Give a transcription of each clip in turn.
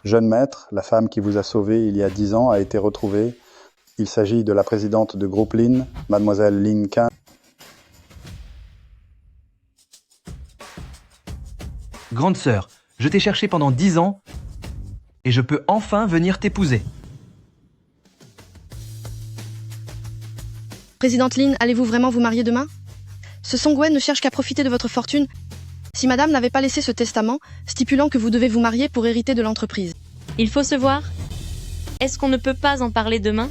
Jeune maître, la femme qui vous a sauvé il y a 10 ans a été retrouvée. Il s'agit de la présidente de groupe Lin, mademoiselle Lin Can. Grande sœur, je t'ai cherché pendant 10 ans et je peux enfin venir t'épouser. Présidente Lin, allez-vous vraiment vous marier demain? Ce Song-wen ne cherche qu'à profiter de votre fortune. Si madame n'avait pas laissé ce testament, stipulant que vous devez vous marier pour hériter de l'entreprise. Il faut se voir. Est-ce qu'on ne peut pas en parler demain?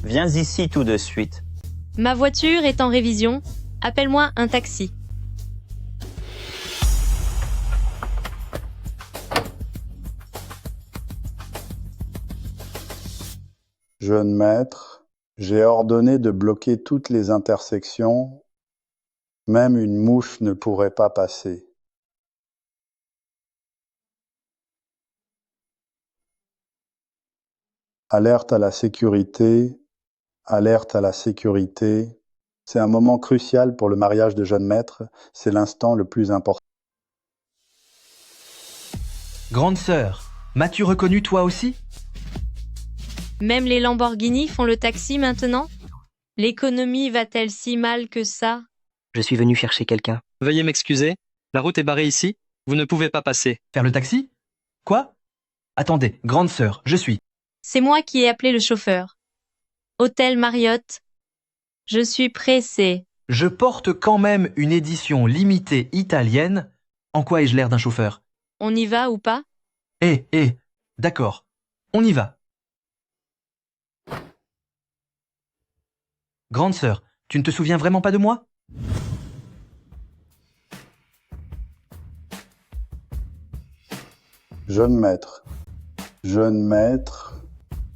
Viens ici tout de suite. Ma voiture est en révision. Appelle-moi un taxi. Jeune maître, j'ai ordonné de bloquer toutes les intersections. Même une mouche ne pourrait pas passer. Alerte à la sécurité, alerte à la sécurité. C'est un moment crucial pour le mariage de jeune maître, c'est l'instant le plus important. Grande sœur, m'as-tu reconnu toi aussi? Même les Lamborghini font le taxi maintenant? L'économie va-t-elle si mal que ça? Je suis venu chercher quelqu'un. Veuillez m'excuser, la route est barrée ici, vous ne pouvez pas passer. Faire le taxi? Quoi? Attendez, grande sœur, je suis. C'est moi qui ai appelé le chauffeur. Hôtel Marriott. Je suis pressée. Je porte quand même une édition limitée italienne. En quoi ai-je l'air d'un chauffeur? On y va ou pas? D'accord, on y va. Grande sœur, tu ne te souviens vraiment pas de moi? Jeune maître. Jeune maître.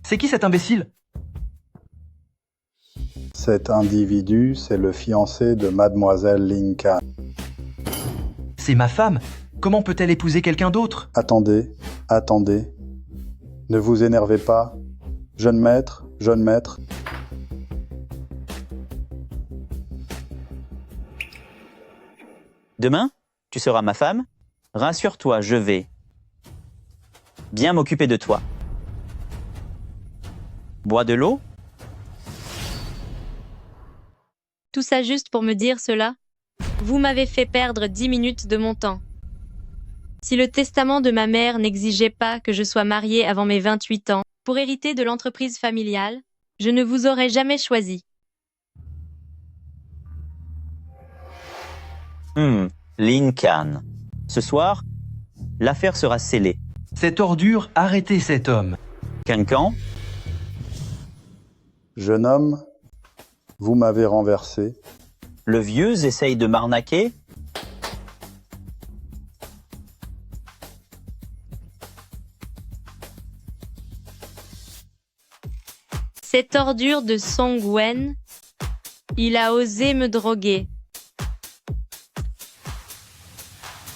C'est qui cet imbécile? Cet individu, c'est le fiancé de mademoiselle Lin Can. C'est ma femme. Comment peut-elle épouser quelqu'un d'autre? Attendez, attendez. Ne vous énervez pas. Jeune maître, jeune maître. Demain, tu seras ma femme. Rassure-toi, je vais bien m'occuper de toi. Bois de l'eau? Tout ça juste pour me dire cela? Vous m'avez fait perdre 10 minutes de mon temps. Si le testament de ma mère n'exigeait pas que je sois mariée avant mes 28 ans pour hériter de l'entreprise familiale, je ne vous aurais jamais choisi. Lin Can. Ce soir, l'affaire sera scellée. Cette ordure, arrêtez cet homme. Cancan? Jeune homme, vous m'avez renversé. Le vieux essaye de m'arnaquer? Cette ordure de Song-wen, il a osé me droguer.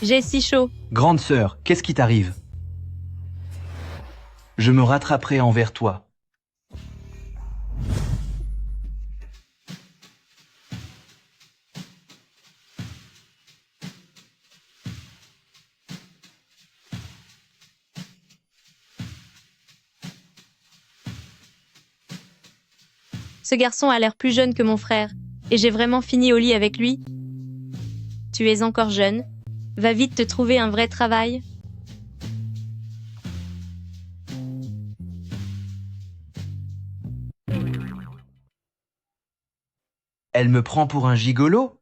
J'ai si chaud. Grande sœur, qu'est-ce qui t'arrive? Je me rattraperai envers toi. Ce garçon a l'air plus jeune que mon frère, et j'ai vraiment fini au lit avec lui. Tu es encore jeune. Va vite te trouver un vrai travail. Elle me prend pour un gigolo?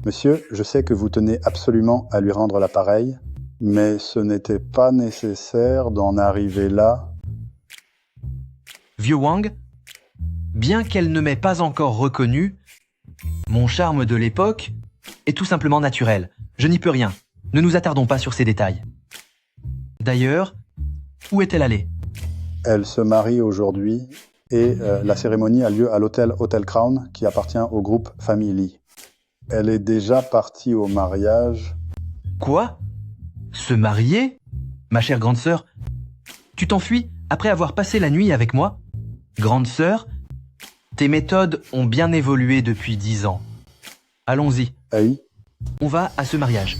Monsieur, je sais que vous tenez absolument à lui rendre l'appareil, mais ce n'était pas nécessaire d'en arriver là. Vieux Wang, bien qu'elle ne m'ait pas encore reconnu, mon charme de l'époque est tout simplement naturel. Je n'y peux rien. Ne nous attardons pas sur ces détails. D'ailleurs, où est-elle allée? Elle se marie aujourd'hui et la cérémonie a lieu à l'hôtel Hotel Crown qui appartient au groupe Family. Elle est déjà partie au mariage. Quoi? Se marier? Ma chère grande sœur, tu t'enfuis après avoir passé la nuit avec moi? Grande sœur, tes méthodes ont bien évolué depuis 10 ans. Allons-y. Hey, On va à ce mariage.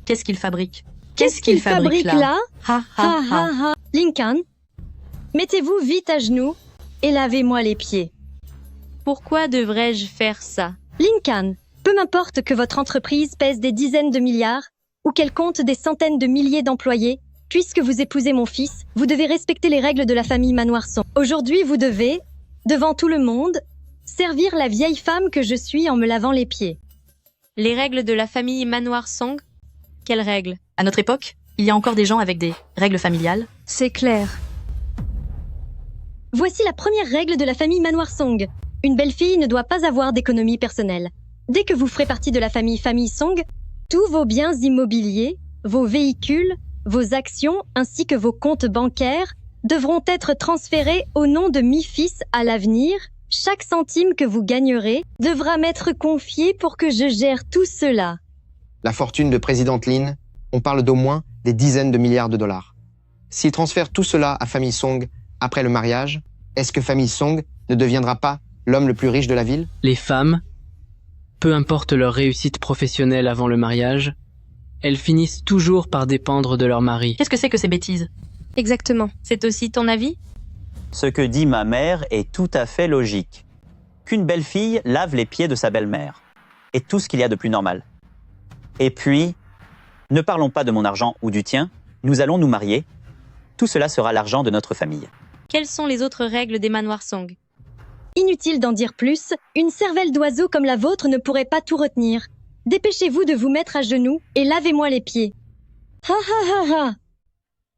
Qu'est-ce qu'il fabrique Qu'est-ce qu'il fabrique là? Ha Ha ha ha. Lincoln, mettez-vous vite à genoux et lavez-moi les pieds. Pourquoi devrais-je faire ça? Lincoln, peu m'importe que votre entreprise pèse des dizaines de milliards ou qu'elle compte des centaines de milliers d'employés, puisque vous épousez mon fils, vous devez respecter les règles de la famille Manoir-Song. Aujourd'hui, vous devez, devant tout le monde, servir la vieille femme que je suis en me lavant les pieds. Les règles de la famille Manoir-Song? Quelles règles? À notre époque, il y a encore des gens avec des règles familiales. C'est clair. Voici la première règle de la famille Manoir-Song. Une belle fille ne doit pas avoir d'économie personnelle. Dès que vous ferez partie de la famille Song, tous vos biens immobiliers, vos véhicules, vos actions ainsi que vos comptes bancaires devront être transférés au nom de mi-fils à l'avenir. Chaque centime que vous gagnerez devra m'être confié pour que je gère tout cela. La fortune de présidente Lin, on parle d'au moins des dizaines de milliards de dollars. S'il transfère tout cela à famille Song après le mariage, est-ce que famille Song ne deviendra pas l'homme le plus riche de la ville? Les femmes, peu importe leur réussite professionnelle avant le mariage, elles finissent toujours par dépendre de leur mari. Qu'est-ce que c'est que ces bêtises? Exactement. C'est aussi ton avis? Ce que dit ma mère est tout à fait logique. Qu'une belle fille lave les pieds de sa belle-mère. Et tout ce qu'il y a de plus normal. Et puis, ne parlons pas de mon argent ou du tien, nous allons nous marier. Tout cela sera l'argent de notre famille. Quelles sont les autres règles des Manoir Song? Inutile d'en dire plus, une cervelle d'oiseau comme la vôtre ne pourrait pas tout retenir. Dépêchez-vous de vous mettre à genoux et lavez-moi les pieds. Ha ha ha ha.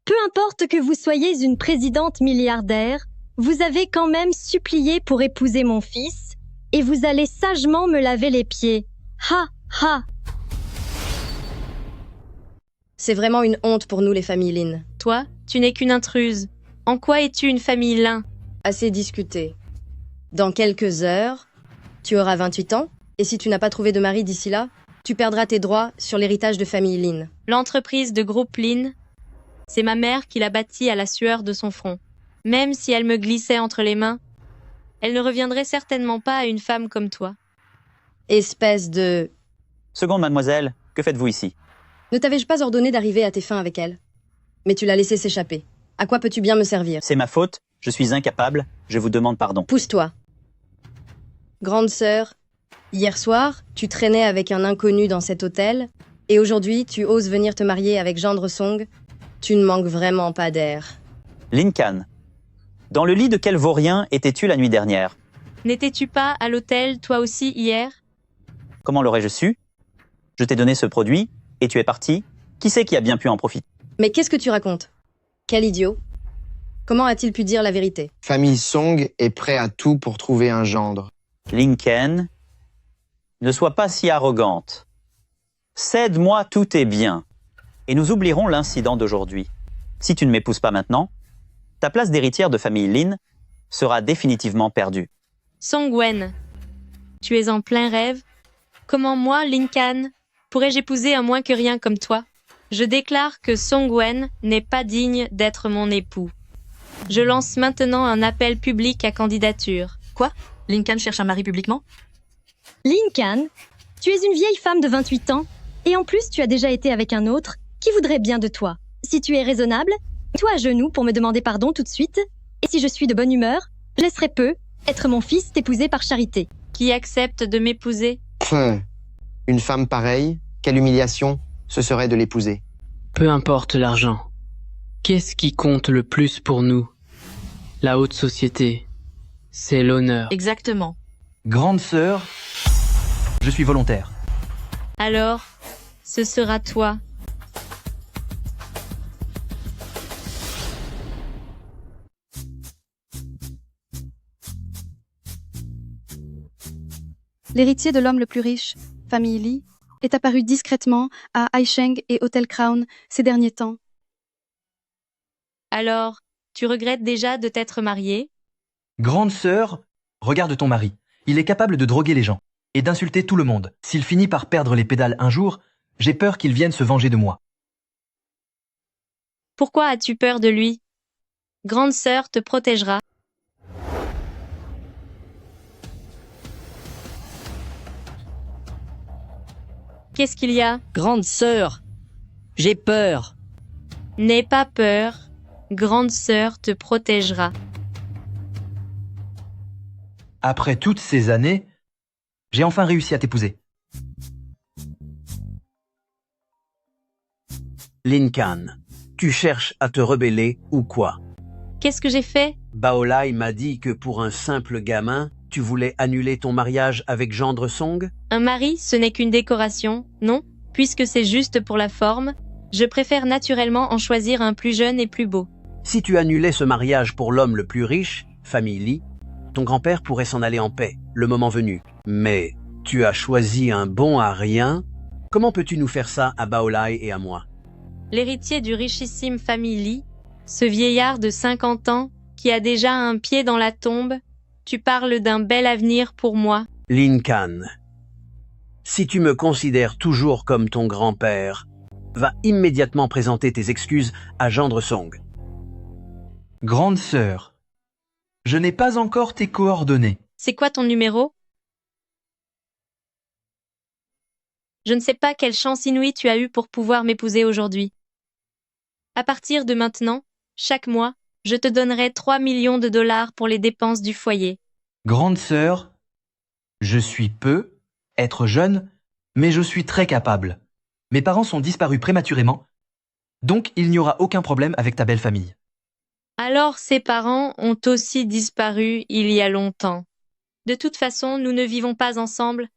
Peu importe que vous soyez une présidente milliardaire, vous avez quand même supplié pour épouser mon fils, et vous allez sagement me laver les pieds. Ha ha. C'est vraiment une honte pour nous les familles Lin. Toi, tu n'es qu'une intruse. En quoi es-tu une famille Lin? Assez discuté. Dans quelques heures, tu auras 28 ans, et si tu n'as pas trouvé de mari d'ici là, tu perdras tes droits sur l'héritage de famille Lin. L'entreprise de groupe Lin, c'est ma mère qui l'a bâtie à la sueur de son front. Même si elle me glissait entre les mains, elle ne reviendrait certainement pas à une femme comme toi. Espèce de... Seconde mademoiselle, que faites-vous ici? Ne t'avais-je pas ordonné d'arriver à tes fins avec elle? Mais tu l'as laissé s'échapper. À quoi peux-tu bien me servir? C'est ma faute, je suis incapable, je vous demande pardon. Pousse-toi. Grande sœur, hier soir, tu traînais avec un inconnu dans cet hôtel, et aujourd'hui, tu oses venir te marier avec Gendre Song. Tu ne manques vraiment pas d'air. Lincoln, dans le lit de quel vaurien étais-tu la nuit dernière? N'étais-tu pas à l'hôtel, toi aussi, hier? Comment l'aurais-je su? Je t'ai donné ce produit, et tu es parti. Qui c'est qui a bien pu en profiter? Mais qu'est-ce que tu racontes? Quel idiot. Comment a-t-il pu dire la vérité? Famille Song est prêt à tout pour trouver un gendre. Lincoln, ne sois pas si arrogante. Cède-moi tous tes biens, et nous oublierons l'incident d'aujourd'hui. Si tu ne m'épouses pas maintenant, ta place d'héritière de famille Lin sera définitivement perdue. Song-wen, tu es en plein rêve? Comment moi, Lincoln, pourrais-je épouser un moins que rien comme toi? Je déclare que Song-wen n'est pas digne d'être mon époux. Je lance maintenant un appel public à candidature. Quoi? Lincoln cherche un mari publiquement? Lincoln, tu es une vieille femme de 28 ans, et en plus tu as déjà été avec un autre qui voudrait bien de toi. Si tu es raisonnable, toi à genoux pour me demander pardon tout de suite, et si je suis de bonne humeur, je laisserai peu être mon fils t'épouser par charité. Qui accepte de m'épouser? Une femme pareille, quelle humiliation ce serait de l'épouser. Peu importe l'argent. Qu'est-ce qui compte le plus pour nous? La haute société. C'est l'honneur. Exactement. Grande sœur, je suis volontaire. Alors, ce sera toi. L'héritier de l'homme le plus riche, famille Li, est apparu discrètement à Aisheng et Hotel Crown ces derniers temps. Alors, tu regrettes déjà de t'être mariée? Grande sœur, regarde ton mari. Il est capable de droguer les gens et d'insulter tout le monde. S'il finit par perdre les pédales un jour, j'ai peur qu'il vienne se venger de moi. Pourquoi as-tu peur de lui? Grande sœur te protégera. Qu'est-ce qu'il y a? Grande sœur, j'ai peur. N'aie pas peur. Grande sœur te protégera. Après toutes ces années, j'ai enfin réussi à t'épouser. Lincoln, tu cherches à te rebeller ou quoi? Qu'est-ce que j'ai fait? Baolai m'a dit que pour un simple gamin, tu voulais annuler ton mariage avec Gendre Song? Un mari, ce n'est qu'une décoration, non? Puisque c'est juste pour la forme, je préfère naturellement en choisir un plus jeune et plus beau. Si tu annulais ce mariage pour l'homme le plus riche, famille Lee, ton grand-père pourrait s'en aller en paix, le moment venu. Mais tu as choisi un bon à rien. Comment peux-tu nous faire ça à Baolai et à moi? L'héritier du richissime famille Lee, ce vieillard de 50 ans qui a déjà un pied dans la tombe, tu parles d'un bel avenir pour moi. Lincoln, si tu me considères toujours comme ton grand-père, va immédiatement présenter tes excuses à Gendre Song. Grande sœur, je n'ai pas encore tes coordonnées. C'est quoi ton numéro? Je ne sais pas quelle chance inouïe tu as eue pour pouvoir m'épouser aujourd'hui. À partir de maintenant, chaque mois, je te donnerai 3 millions de dollars pour les dépenses du foyer. Grande sœur, je suis peu, être jeune, mais je suis très capable. Mes parents sont disparus prématurément, donc il n'y aura aucun problème avec ta belle famille. Alors ses parents ont aussi disparu il y a longtemps. De toute façon, nous ne vivons pas ensemble.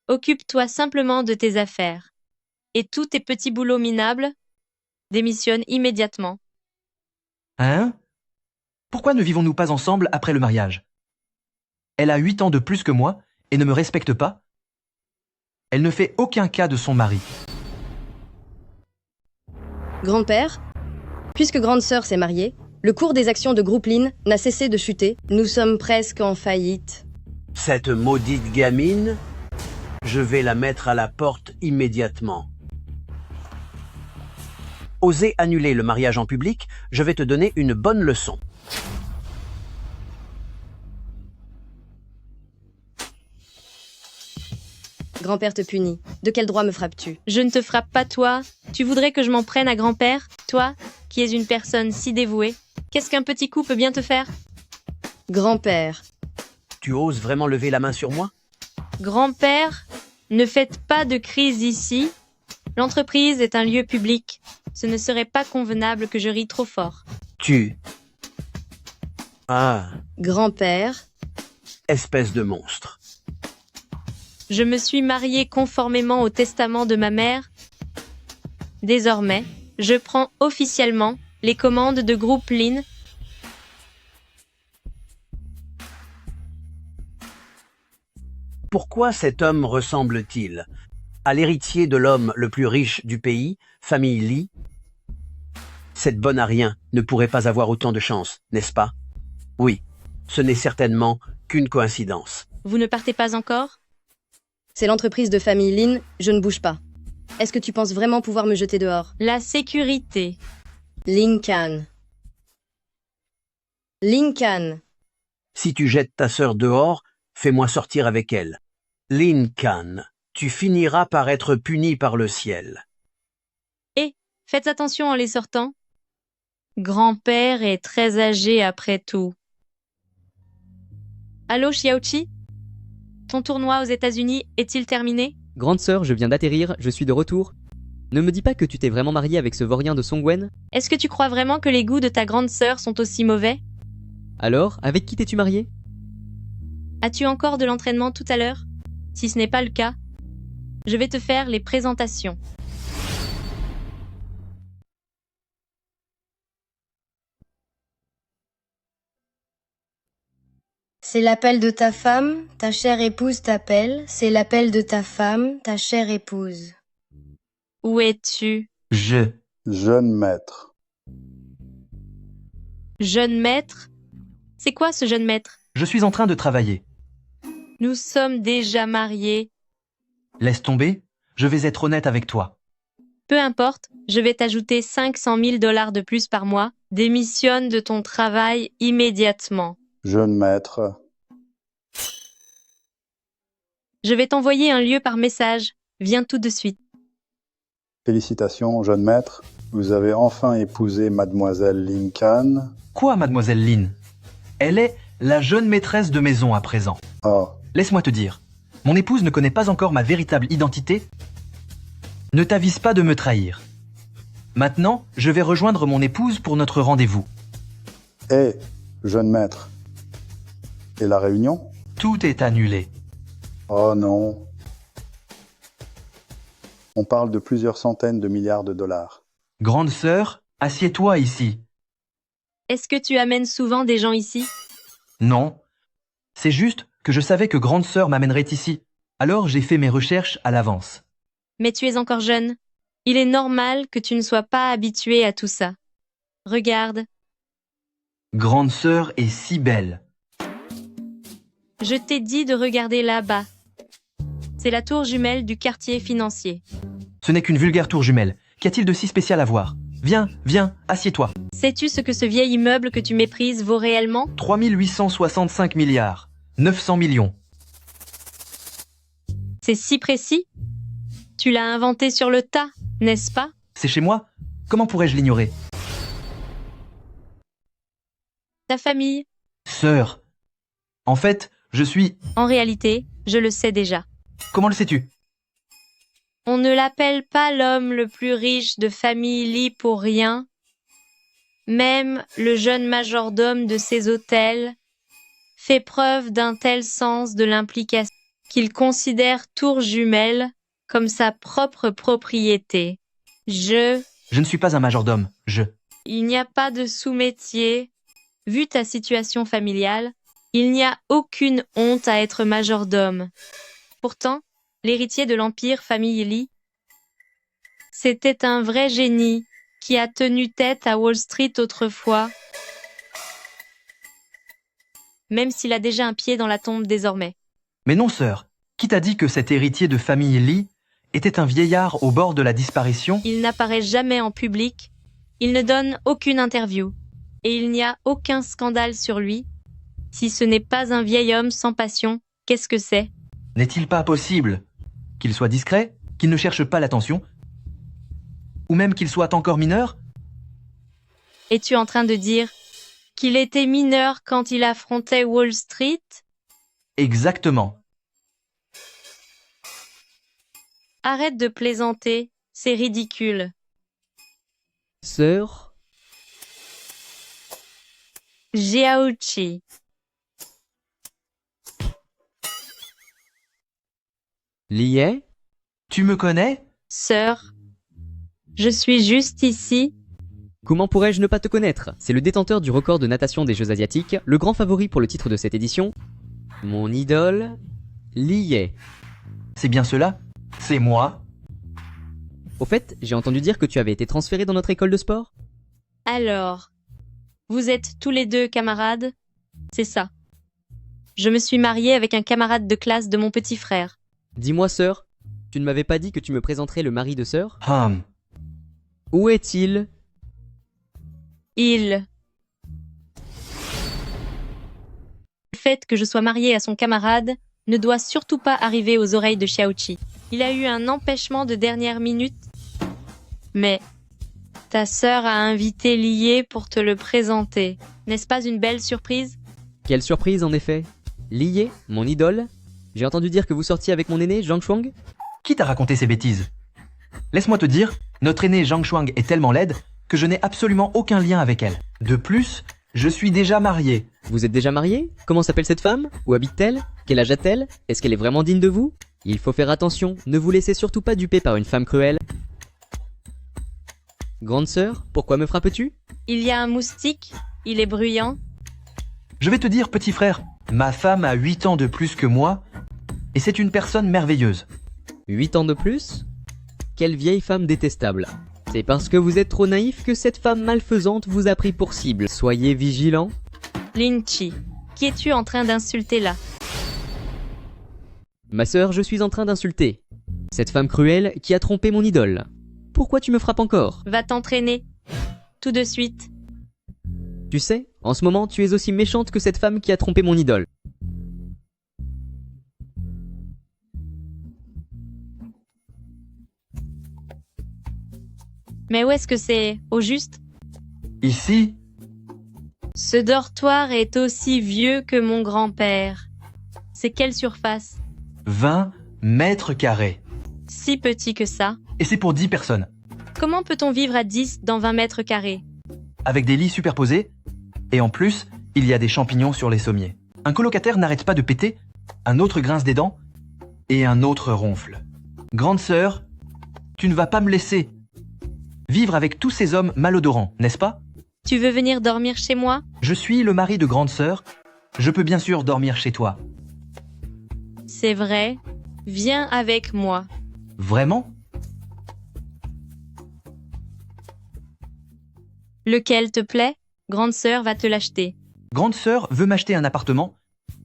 Occupe-toi simplement de tes affaires. Et tous tes petits boulots minables, démissionne immédiatement. Hein? Pourquoi ne vivons-nous pas ensemble après le mariage? Elle a 8 ans de plus que moi et ne me respecte pas. Elle ne fait aucun cas de son mari. Grand-père, puisque grande sœur s'est mariée, le cours des actions de Groupe Lin n'a cessé de chuter. Nous sommes presque en faillite. Cette maudite gamine, je vais la mettre à la porte immédiatement. Oser annuler le mariage en public, je vais te donner une bonne leçon. Grand-père te punit. De quel droit me frappes-tu? Je ne te frappe pas toi. Tu voudrais que je m'en prenne à grand-père? Toi, qui es une personne si dévouée. Qu'est-ce qu'un petit coup peut bien te faire? Grand-père. Tu oses vraiment lever la main sur moi? Grand-père, ne faites pas de crise ici. L'entreprise est un lieu public. Ce ne serait pas convenable que je rie trop fort. Ah. Grand-père. Espèce de monstre. Je me suis mariée conformément au testament de ma mère. Désormais, je prends officiellement les commandes de Groupe Lin. Pourquoi cet homme ressemble-t-il à l'héritier de l'homme le plus riche du pays, famille Lee? Cette bonne à rien ne pourrait pas avoir autant de chance, n'est-ce pas? Oui, ce n'est certainement qu'une coïncidence. Vous ne partez pas encore? C'est l'entreprise de famille Lin, je ne bouge pas. Est-ce que tu penses vraiment pouvoir me jeter dehors? La sécurité. Lincoln. Lincoln. Si tu jettes ta sœur dehors, fais-moi sortir avec elle. Lincoln, tu finiras par être puni par le ciel. Et, faites attention en les sortant. Grand-père est très âgé après tout. Allô, Xiaoqi? Ton tournoi aux États-Unis est-il terminé? Grande sœur, je viens d'atterrir, je suis de retour. Ne me dis pas que tu t'es vraiment mariée avec ce vaurien de Songwen? Est-ce que tu crois vraiment que les goûts de ta grande sœur sont aussi mauvais? Alors, avec qui t'es-tu mariée? As-tu encore de l'entraînement tout à l'heure? Si ce n'est pas le cas, je vais te faire les présentations. C'est l'appel de ta femme, ta chère épouse t'appelle. C'est l'appel de ta femme, ta chère épouse. Où es-tu? Jeune maître. Jeune maître? C'est quoi ce jeune maître? Je suis en train de travailler. Nous sommes déjà mariés. Laisse tomber, je vais être honnête avec toi. Peu importe, je vais t'ajouter 500 000 $ de plus par mois. Démissionne de ton travail immédiatement. Jeune maître. Je vais t'envoyer un lieu par message. Viens tout de suite. Félicitations, jeune maître. Vous avez enfin épousé mademoiselle Lincoln. Quoi, mademoiselle Lynn? Elle est la jeune maîtresse de maison à présent. Oh, Laisse-moi te dire, mon épouse ne connaît pas encore ma véritable identité. Ne t'avise pas de me trahir. Maintenant, je vais rejoindre mon épouse pour notre rendez-vous. hé, jeune maître. Et la réunion? Tout est annulé. Oh non. On parle de plusieurs centaines de milliards de dollars. Grande sœur, assieds-toi ici. Est-ce que tu amènes souvent des gens ici? Non. C'est juste que je savais que grande sœur m'amènerait ici. Alors j'ai fait mes recherches à l'avance. Mais tu es encore jeune. Il est normal que tu ne sois pas habitué à tout ça. Regarde, Grande sœur est si belle. je t'ai dit de regarder là-bas. C'est la tour jumelle du quartier financier. Ce n'est qu'une vulgaire tour jumelle. Qu'y a-t-il de si spécial à voir? Viens, viens, assieds-toi. Sais-tu ce que ce vieil immeuble que tu méprises vaut réellement? 3865 milliards. 900 millions. C'est si précis? Tu l'as inventé sur le tas, n'est-ce pas? C'est chez moi? Comment pourrais-je l'ignorer? Ta famille? Sœur. En fait, je suis... En réalité, je le sais déjà. Comment le sais-tu? On ne l'appelle pas l'homme le plus riche de famille Lee pour rien. Même le jeune majordome de ces hôtels fait preuve d'un tel sens de l'implication qu'il considère Tour Jumelle comme sa propre propriété. Je ne suis pas un majordome, Il n'y a pas de sous-métier. Vu ta situation familiale, il n'y a aucune honte à être majordome. Pourtant, l'héritier de l'empire famille Lee, c'était un vrai génie qui a tenu tête à Wall Street autrefois, même s'il a déjà un pied dans la tombe désormais. Mais non, sœur. Qui t'a dit que cet héritier de famille Lee était un vieillard au bord de la disparition? Il n'apparaît jamais en public, il ne donne aucune interview, et il n'y a aucun scandale sur lui. Si ce n'est pas un vieil homme sans passion, qu'est-ce que c'est? N'est-il pas possible qu'il soit discret, qu'il ne cherche pas l'attention, ou même qu'il soit encore mineur? Es-tu en train de dire qu'il était mineur quand il affrontait Wall Street? Exactement. Arrête de plaisanter, c'est ridicule. Sœur, Jiaochi. Lié? Tu me connais? Sœur, je suis juste ici. Comment pourrais-je ne pas te connaître? C'est le détenteur du record de natation des Jeux Asiatiques, le grand favori pour le titre de cette édition. Mon idole, Lié. C'est bien cela? C'est moi? Au fait, j'ai entendu dire que tu avais été transféré dans notre école de sport? Alors, vous êtes tous les deux camarades? C'est ça. Je me suis mariée avec un camarade de classe de mon petit frère. Dis-moi, sœur, tu ne m'avais pas dit que tu me présenterais le mari de sœur? Où est-il? Le fait que je sois mariée à son camarade ne doit surtout pas arriver aux oreilles de Xiaoqi. Il a eu un empêchement de dernière minute. Mais ta sœur a invité Lié pour te le présenter. N'est-ce pas une belle surprise? Quelle surprise en effet. Lié, mon idole? J'ai entendu dire que vous sortiez avec mon aîné, Zhang Shuang? Qui t'a raconté ces bêtises? Laisse-moi te dire, notre aînée Zhang Shuang est tellement laide que je n'ai absolument aucun lien avec elle. De plus, je suis déjà marié. Vous êtes déjà marié? Comment s'appelle cette femme? Où habite-t-elle? Quel âge a-t-elle? Est-ce qu'elle est vraiment digne de vous? Il faut faire attention, ne vous laissez surtout pas duper par une femme cruelle. Grande sœur, pourquoi me frappes-tu? Il y a un moustique, il est bruyant. Je vais te dire, petit frère, ma femme a 8 ans de plus que moi, et c'est une personne merveilleuse. 8 ans de plus? Quelle vieille femme détestable. C'est parce que vous êtes trop naïf que cette femme malfaisante vous a pris pour cible. Soyez vigilant. Linchi, qui es-tu en train d'insulter là? Ma sœur, je suis en train d'insulter. Cette femme cruelle qui a trompé mon idole. Pourquoi tu me frappes encore? Va t'entraîner. Tout de suite. Tu sais, en ce moment, tu es aussi méchante que cette femme qui a trompé mon idole. Mais où est-ce que c'est, au juste? Ici, Ce dortoir est aussi vieux que mon grand-père. C'est quelle surface? 20 mètres carrés. Si petit que ça. Et c'est pour 10 personnes. Comment peut-on vivre à 10 dans 20 mètres carrés? Avec des lits superposés. Et en plus, il y a des champignons sur les sommiers. Un colocataire n'arrête pas de péter, un autre grince des dents, et un autre ronfle. Grande sœur, tu ne vas pas me laisser vivre avec tous ces hommes malodorants, n'est-ce pas? Tu veux venir dormir chez moi? Je suis le mari de grande sœur. Je peux bien sûr dormir chez toi. C'est vrai. Viens avec moi. Vraiment? Lequel te plaît? Grande sœur va te l'acheter. Grande sœur veut m'acheter un appartement.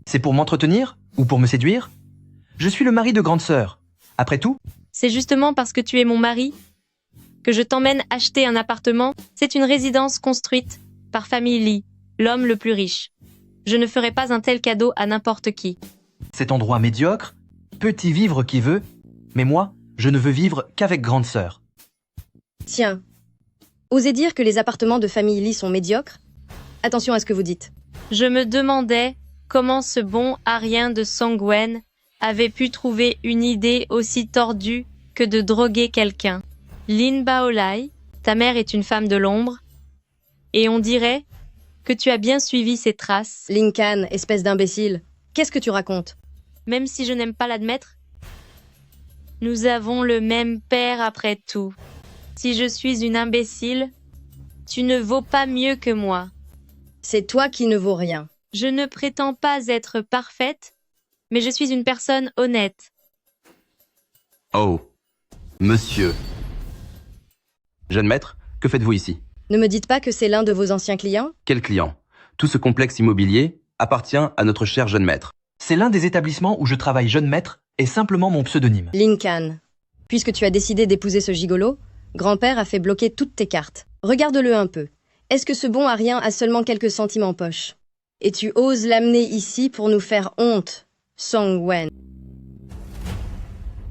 C'est pour m'entretenir ou pour me séduire? Je suis le mari de grande sœur. Après tout, C'est justement parce que tu es mon mari que je t'emmène acheter un appartement. C'est une résidence construite par Famille Lee, l'homme le plus riche. Je ne ferai pas un tel cadeau à n'importe qui. cet endroit médiocre peut y vivre qui veut, mais moi, je ne veux vivre qu'avec grande sœur. Tiens, osez dire que les appartements de Famille Lee sont médiocres? Attention à ce que vous dites. Je me demandais comment ce bon Arien de Songwen avait pu trouver une idée aussi tordue que de droguer quelqu'un. Lin Baolai, ta mère est une femme de l'ombre, et on dirait que tu as bien suivi ses traces. Lincoln, espèce d'imbécile. Qu'est-ce que tu racontes? Même si je n'aime pas l'admettre, nous avons le même père après tout. Si je suis une imbécile, tu ne vaux pas mieux que moi. C'est toi qui ne vaux rien. Je ne prétends pas être parfaite, mais je suis une personne honnête. Oh, monsieur. Jeune maître, que faites-vous ici? Ne me dites pas que c'est l'un de vos anciens clients? Quel client? Tout ce complexe immobilier appartient à notre cher jeune maître. C'est l'un des établissements où je travaille jeune maître et simplement mon pseudonyme. Lincoln, puisque tu as décidé d'épouser ce gigolo, grand-père a fait bloquer toutes tes cartes. Regarde-le un peu. Est-ce que ce bon Arien a seulement quelques centimes en poche? Et tu oses l'amener ici pour nous faire honte, Songwen.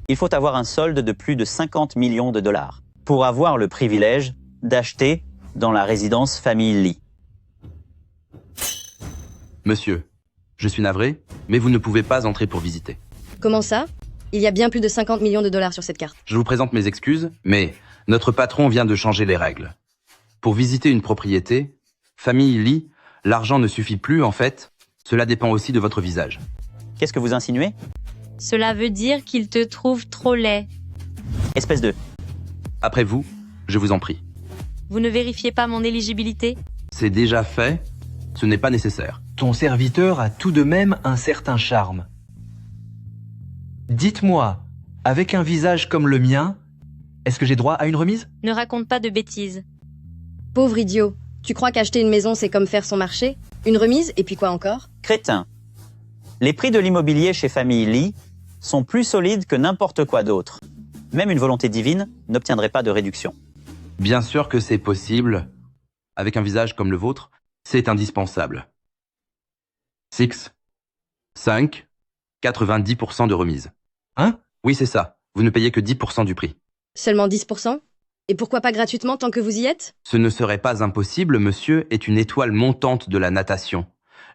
Il faut avoir un solde de plus de 50 millions de dollars pour avoir le privilège d'acheter dans la résidence Famille Lee. Monsieur, je suis navré, mais vous ne pouvez pas entrer pour visiter. Comment ça? Il y a bien plus de 50 millions de dollars sur cette carte. Je vous présente mes excuses, mais notre patron vient de changer les règles. Pour visiter une propriété, Famille Lee, l'argent ne suffit plus en fait. Cela dépend aussi de votre visage. Qu'est-ce que vous insinuez? Cela veut dire qu'il te trouve trop laid. Espèce de... Après vous, je vous en prie. Vous ne vérifiez pas mon éligibilité? C'est déjà fait, ce n'est pas nécessaire. Ton serviteur a tout de même un certain charme. Dites-moi, avec un visage comme le mien, est-ce que j'ai droit à une remise? Ne raconte pas de bêtises. Pauvre idiot, tu crois qu'acheter une maison c'est comme faire son marché? Une remise et puis quoi encore? Crétin. Les prix de l'immobilier chez Famille Lee sont plus solides que n'importe quoi d'autre. Même une volonté divine n'obtiendrait pas de réduction. Bien sûr que c'est possible. Avec un visage comme le vôtre, c'est indispensable. 6, 5, 90% de remise. Hein? Oui, c'est ça. Vous ne payez que 10% du prix. Seulement 10%? Et pourquoi pas gratuitement tant que vous y êtes? Ce ne serait pas impossible, monsieur est une étoile montante de la natation.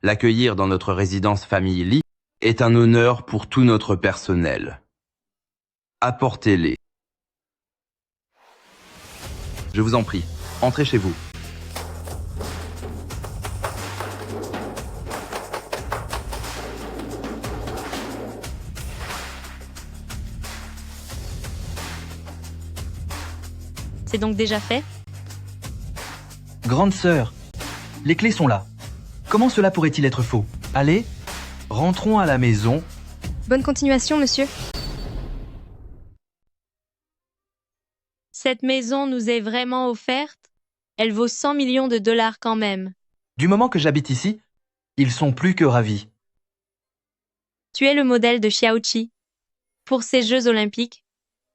L'accueillir dans notre résidence Famille Lee est un honneur pour tout notre personnel. Apportez-les. Je vous en prie, entrez chez vous. C'est donc déjà fait? Grande sœur, les clés sont là. Comment cela pourrait-il être faux? Allez, rentrons à la maison. Bonne continuation, monsieur. Cette maison nous est vraiment offerte? Elle vaut 100 millions de dollars quand même. Du moment que j'habite ici, ils sont plus que ravis. Tu es le modèle de Xiaoqi. Pour ces Jeux Olympiques,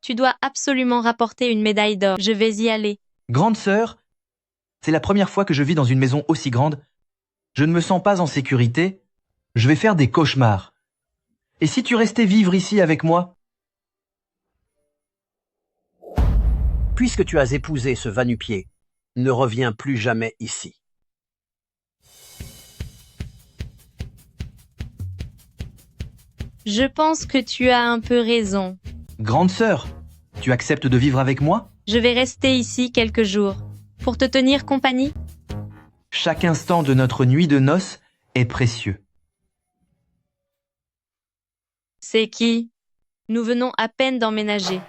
tu dois absolument rapporter une médaille d'or. Je vais y aller. Grande sœur, c'est la première fois que je vis dans une maison aussi grande. Je ne me sens pas en sécurité. Je vais faire des cauchemars. Et si tu restais vivre ici avec moi? Puisque tu as épousé ce va-nu-pied, ne reviens plus jamais ici. Je pense que tu as un peu raison. Grande sœur, tu acceptes de vivre avec moi? Je vais rester ici quelques jours. Pour te tenir compagnie? Chaque instant de notre nuit de noces est précieux. C'est qui? Nous venons à peine d'emménager.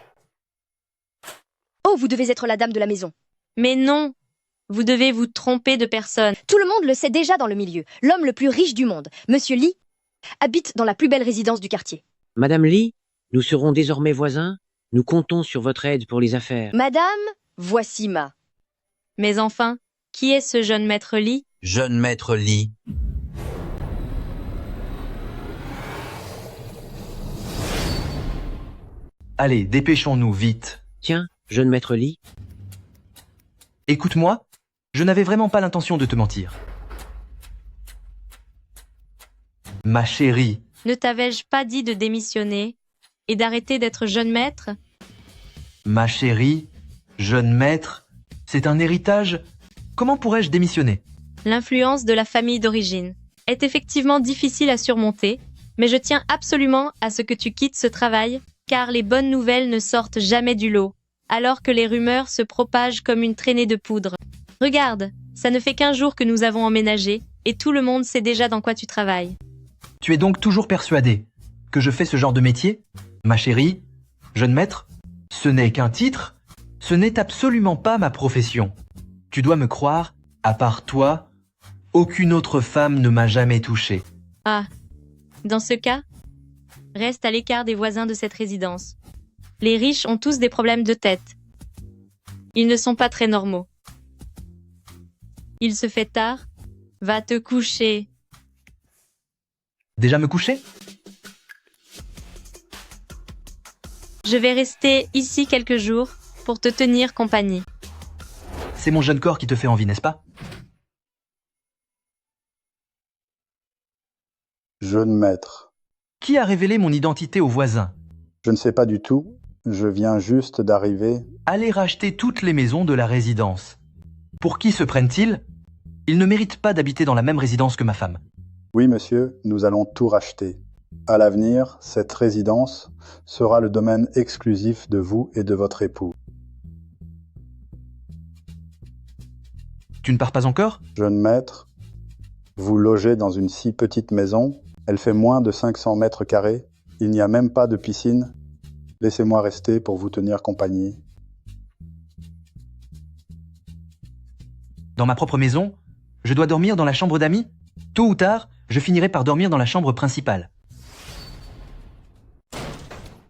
Oh, vous devez être la dame de la maison. Mais non! Vous devez vous tromper de personne. Tout le monde le sait déjà dans le milieu. L'homme le plus riche du monde, Monsieur Lee, habite dans la plus belle résidence du quartier. Madame Lee, nous serons désormais voisins. Nous comptons sur votre aide pour les affaires. Madame, voici Ma. Mais enfin, qui est ce jeune maître Lee? Jeune maître Lee. Allez, dépêchons-nous vite. Tiens, jeune maître Lee. Écoute-moi, je n'avais vraiment pas l'intention de te mentir. Ma chérie. Ne t'avais-je pas dit de démissionner et d'arrêter d'être jeune maître? Ma chérie, jeune maître, c'est un héritage. Comment pourrais-je démissionner? L'influence de la famille d'origine est effectivement difficile à surmonter, mais je tiens absolument à ce que tu quittes ce travail, car les bonnes nouvelles ne sortent jamais du lot, alors que les rumeurs se propagent comme une traînée de poudre. Regarde, ça ne fait qu'1 jour que nous avons emménagé, et tout le monde sait déjà dans quoi tu travailles. Tu es donc toujours persuadée que je fais ce genre de métier? Ma chérie, jeune maître, ce n'est qu'un titre, ce n'est absolument pas ma profession. Tu dois me croire, à part toi, aucune autre femme ne m'a jamais touché. Ah, dans ce cas, reste à l'écart des voisins de cette résidence. Les riches ont tous des problèmes de tête. Ils ne sont pas très normaux. Il se fait tard. Va te coucher. Déjà me coucher? Je vais rester ici quelques jours pour te tenir compagnie. C'est mon jeune corps qui te fait envie, n'est-ce pas? Jeune maître. Qui a révélé mon identité aux voisins? Je ne sais pas du tout. Je viens juste d'arriver. Allez racheter toutes les maisons de la résidence. Pour qui se prennent-ils? Ils ne méritent pas d'habiter dans la même résidence que ma femme. Oui, monsieur, nous allons tout racheter. À l'avenir, cette résidence sera le domaine exclusif de vous et de votre époux. Tu ne pars pas encore? Jeune maître, vous logez dans une si petite maison. Elle fait moins de 500 mètres carrés. Il n'y a même pas de piscine. Laissez-moi rester pour vous tenir compagnie. Dans ma propre maison, je dois dormir dans la chambre d'amis? Tôt ou tard, je finirai par dormir dans la chambre principale.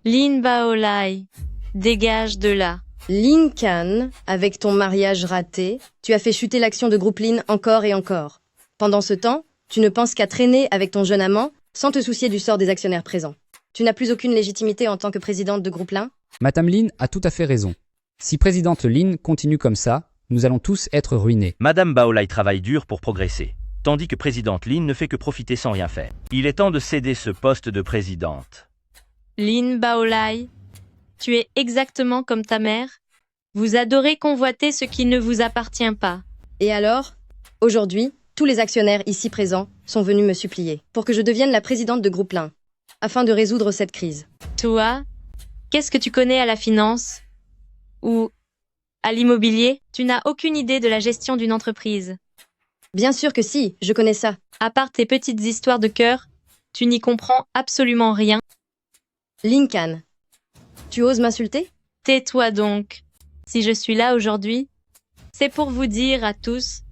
Lin Baolai, dégage de là. Lin Kan, avec ton mariage raté, tu as fait chuter l'action de groupe Lin encore et encore. Pendant ce temps, tu ne penses qu'à traîner avec ton jeune amant sans te soucier du sort des actionnaires présents. Tu n'as plus aucune légitimité en tant que présidente de groupe Lin? Madame Lin a tout à fait raison. Si présidente Lin continue comme ça, nous allons tous être ruinés. Madame Baolai travaille dur pour progresser, tandis que présidente Lin ne fait que profiter sans rien faire. Il est temps de céder ce poste de présidente. Lin Baolai, tu es exactement comme ta mère. Vous adorez convoiter ce qui ne vous appartient pas. Et alors, aujourd'hui, tous les actionnaires ici présents sont venus me supplier pour que je devienne la présidente de groupe Lin, afin de résoudre cette crise. Toi, qu'est-ce que tu connais à la finance? Ou à l'immobilier? Tu n'as aucune idée de la gestion d'une entreprise. Bien sûr que si, je connais ça. À part tes petites histoires de cœur, tu n'y comprends absolument rien. Lin Kan, tu oses m'insulter? Tais-toi donc. Si je suis là aujourd'hui, c'est pour vous dire à tous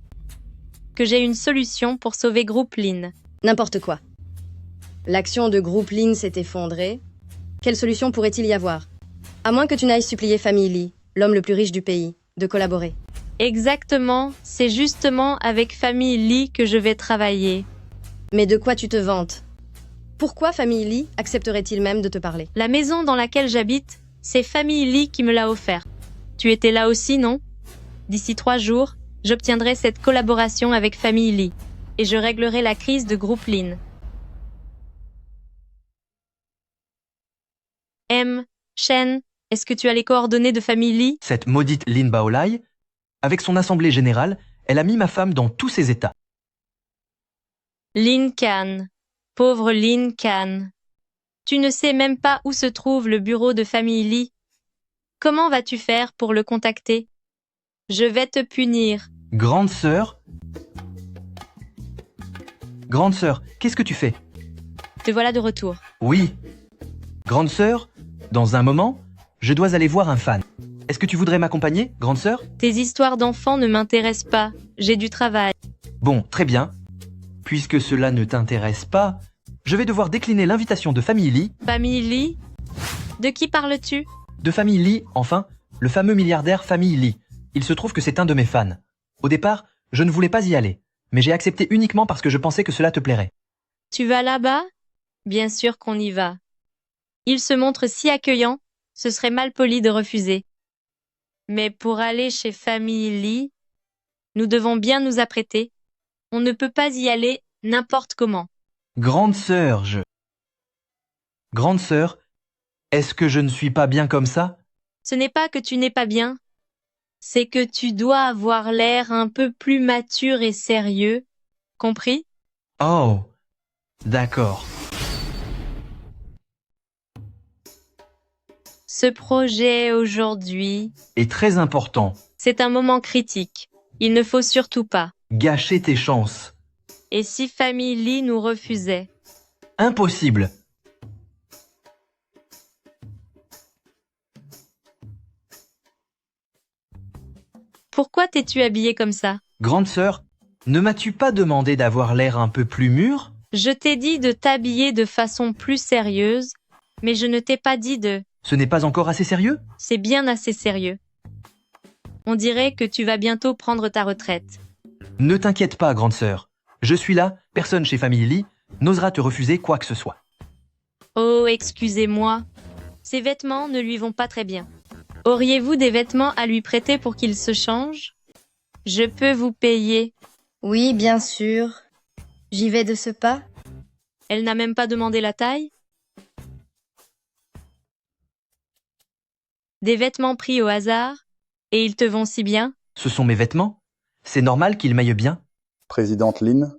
que j'ai une solution pour sauver Groupe Lin. N'importe quoi. L'action de groupe Lin s'est effondrée. Quelle solution pourrait-il y avoir? À moins que tu n'ailles supplier Famille Lee, l'homme le plus riche du pays, de collaborer. Exactement, c'est justement avec Famille Lee que je vais travailler. Mais de quoi tu te vantes? Pourquoi Famille Lee accepterait-il même de te parler? La maison dans laquelle j'habite, c'est Famille Lee qui me l'a offert. Tu étais là aussi, non? D'ici 3 jours, j'obtiendrai cette collaboration avec Famille Lee et je réglerai la crise de groupe Lin. M. Shen, Est-ce que tu as les coordonnées de famille Lee? Cette maudite Lin Baolai, avec son assemblée générale, elle a mis ma femme dans tous ses états. Lin Kan. Pauvre Lin Kan. Tu ne sais même pas où se trouve le bureau de famille Lee. Comment vas-tu faire pour le contacter? Je vais te punir. Grande sœur? Grande sœur, qu'est-ce que tu fais? Te voilà de retour. Oui. Grande sœur, dans un moment, je dois aller voir un fan. Est-ce que tu voudrais m'accompagner, grande sœur? Tes histoires d'enfants ne m'intéressent pas. J'ai du travail. Bon, très bien. Puisque cela ne t'intéresse pas, je vais devoir décliner l'invitation de famille Lee. Famille Lee? De qui parles-tu? De famille Lee, enfin, le fameux milliardaire famille Lee. Il se trouve que c'est un de mes fans. Au départ, je ne voulais pas y aller, mais j'ai accepté uniquement parce que je pensais que cela te plairait. Tu vas là-bas? Bien sûr qu'on y va. Il se montre si accueillant, ce serait mal poli de refuser. Mais pour aller chez famille Lee, nous devons bien nous apprêter. On ne peut pas y aller n'importe comment. Grande sœur, Grande sœur, est-ce que je ne suis pas bien comme ça? Ce n'est pas que tu n'es pas bien, c'est que tu dois avoir l'air un peu plus mature et sérieux. Compris? Oh, d'accord. Ce projet aujourd'hui est très important. C'est un moment critique. Il ne faut surtout pas gâcher tes chances. Et si famille Lee nous refusait? Impossible. Pourquoi t'es-tu habillée comme ça? Grande sœur, ne m'as-tu pas demandé d'avoir l'air un peu plus mûr? Je t'ai dit de t'habiller de façon plus sérieuse, mais je ne t'ai pas dit de... Ce n'est pas encore assez sérieux? C'est bien assez sérieux. On dirait que tu vas bientôt prendre ta retraite. Ne t'inquiète pas, grande sœur. Je suis là, personne chez famille Lee n'osera te refuser quoi que ce soit. Oh, excusez-moi. Ces vêtements ne lui vont pas très bien. Auriez-vous des vêtements à lui prêter pour qu'il se change? Je peux vous payer. Oui, bien sûr. J'y vais de ce pas. Elle n'a même pas demandé la taille? Des vêtements pris au hasard, et ils te vont si bien? Ce sont mes vêtements? C'est normal qu'ils m'aillent bien? Présidente Lin,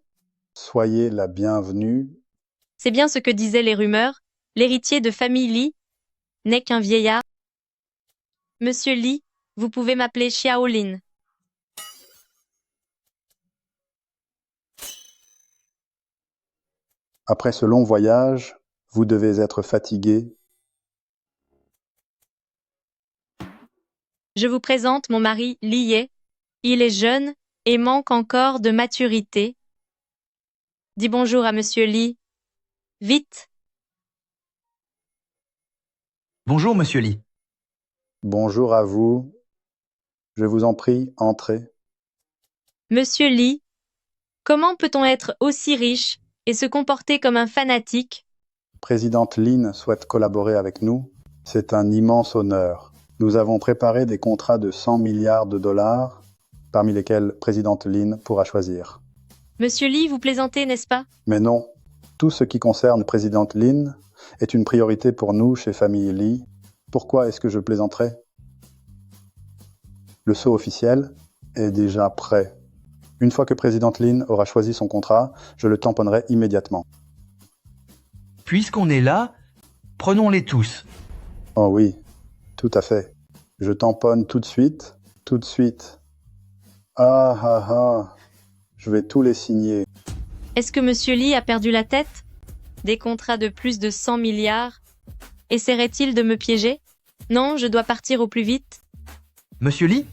soyez la bienvenue. C'est bien ce que disaient les rumeurs. L'héritier de famille Lee n'est qu'un vieillard. Monsieur Lee, vous pouvez m'appeler Xiaolin. Après ce long voyage, vous devez être fatigué. Je vous présente mon mari Li Ye. Il est jeune et manque encore de maturité. Dis bonjour à Monsieur Lee. Vite. Bonjour, Monsieur Lee. Bonjour à vous. Je vous en prie, entrez. Monsieur Lee, comment peut-on être aussi riche et se comporter comme un fanatique? Présidente Lin souhaite collaborer avec nous. C'est un immense honneur. Nous avons préparé des contrats de 100 milliards de dollars, parmi lesquels Présidente Lin pourra choisir. Monsieur Lee, vous plaisantez, n'est-ce pas? Mais non, tout ce qui concerne Présidente Lin est une priorité pour nous chez Famille Lee. Pourquoi est-ce que je plaisanterais? Le saut officiel est déjà prêt. Une fois que Présidente Lin aura choisi son contrat, je le tamponnerai immédiatement. Puisqu'on est là, prenons-les tous. Oh oui, tout à fait. Je tamponne tout de suite, tout de suite. Ah ah ah, je vais tous les signer. Est-ce que Monsieur Lee a perdu la tête? Des contrats de plus de 100 milliards? Essaierait-il de me piéger? Non, je dois partir au plus vite. Monsieur Lee?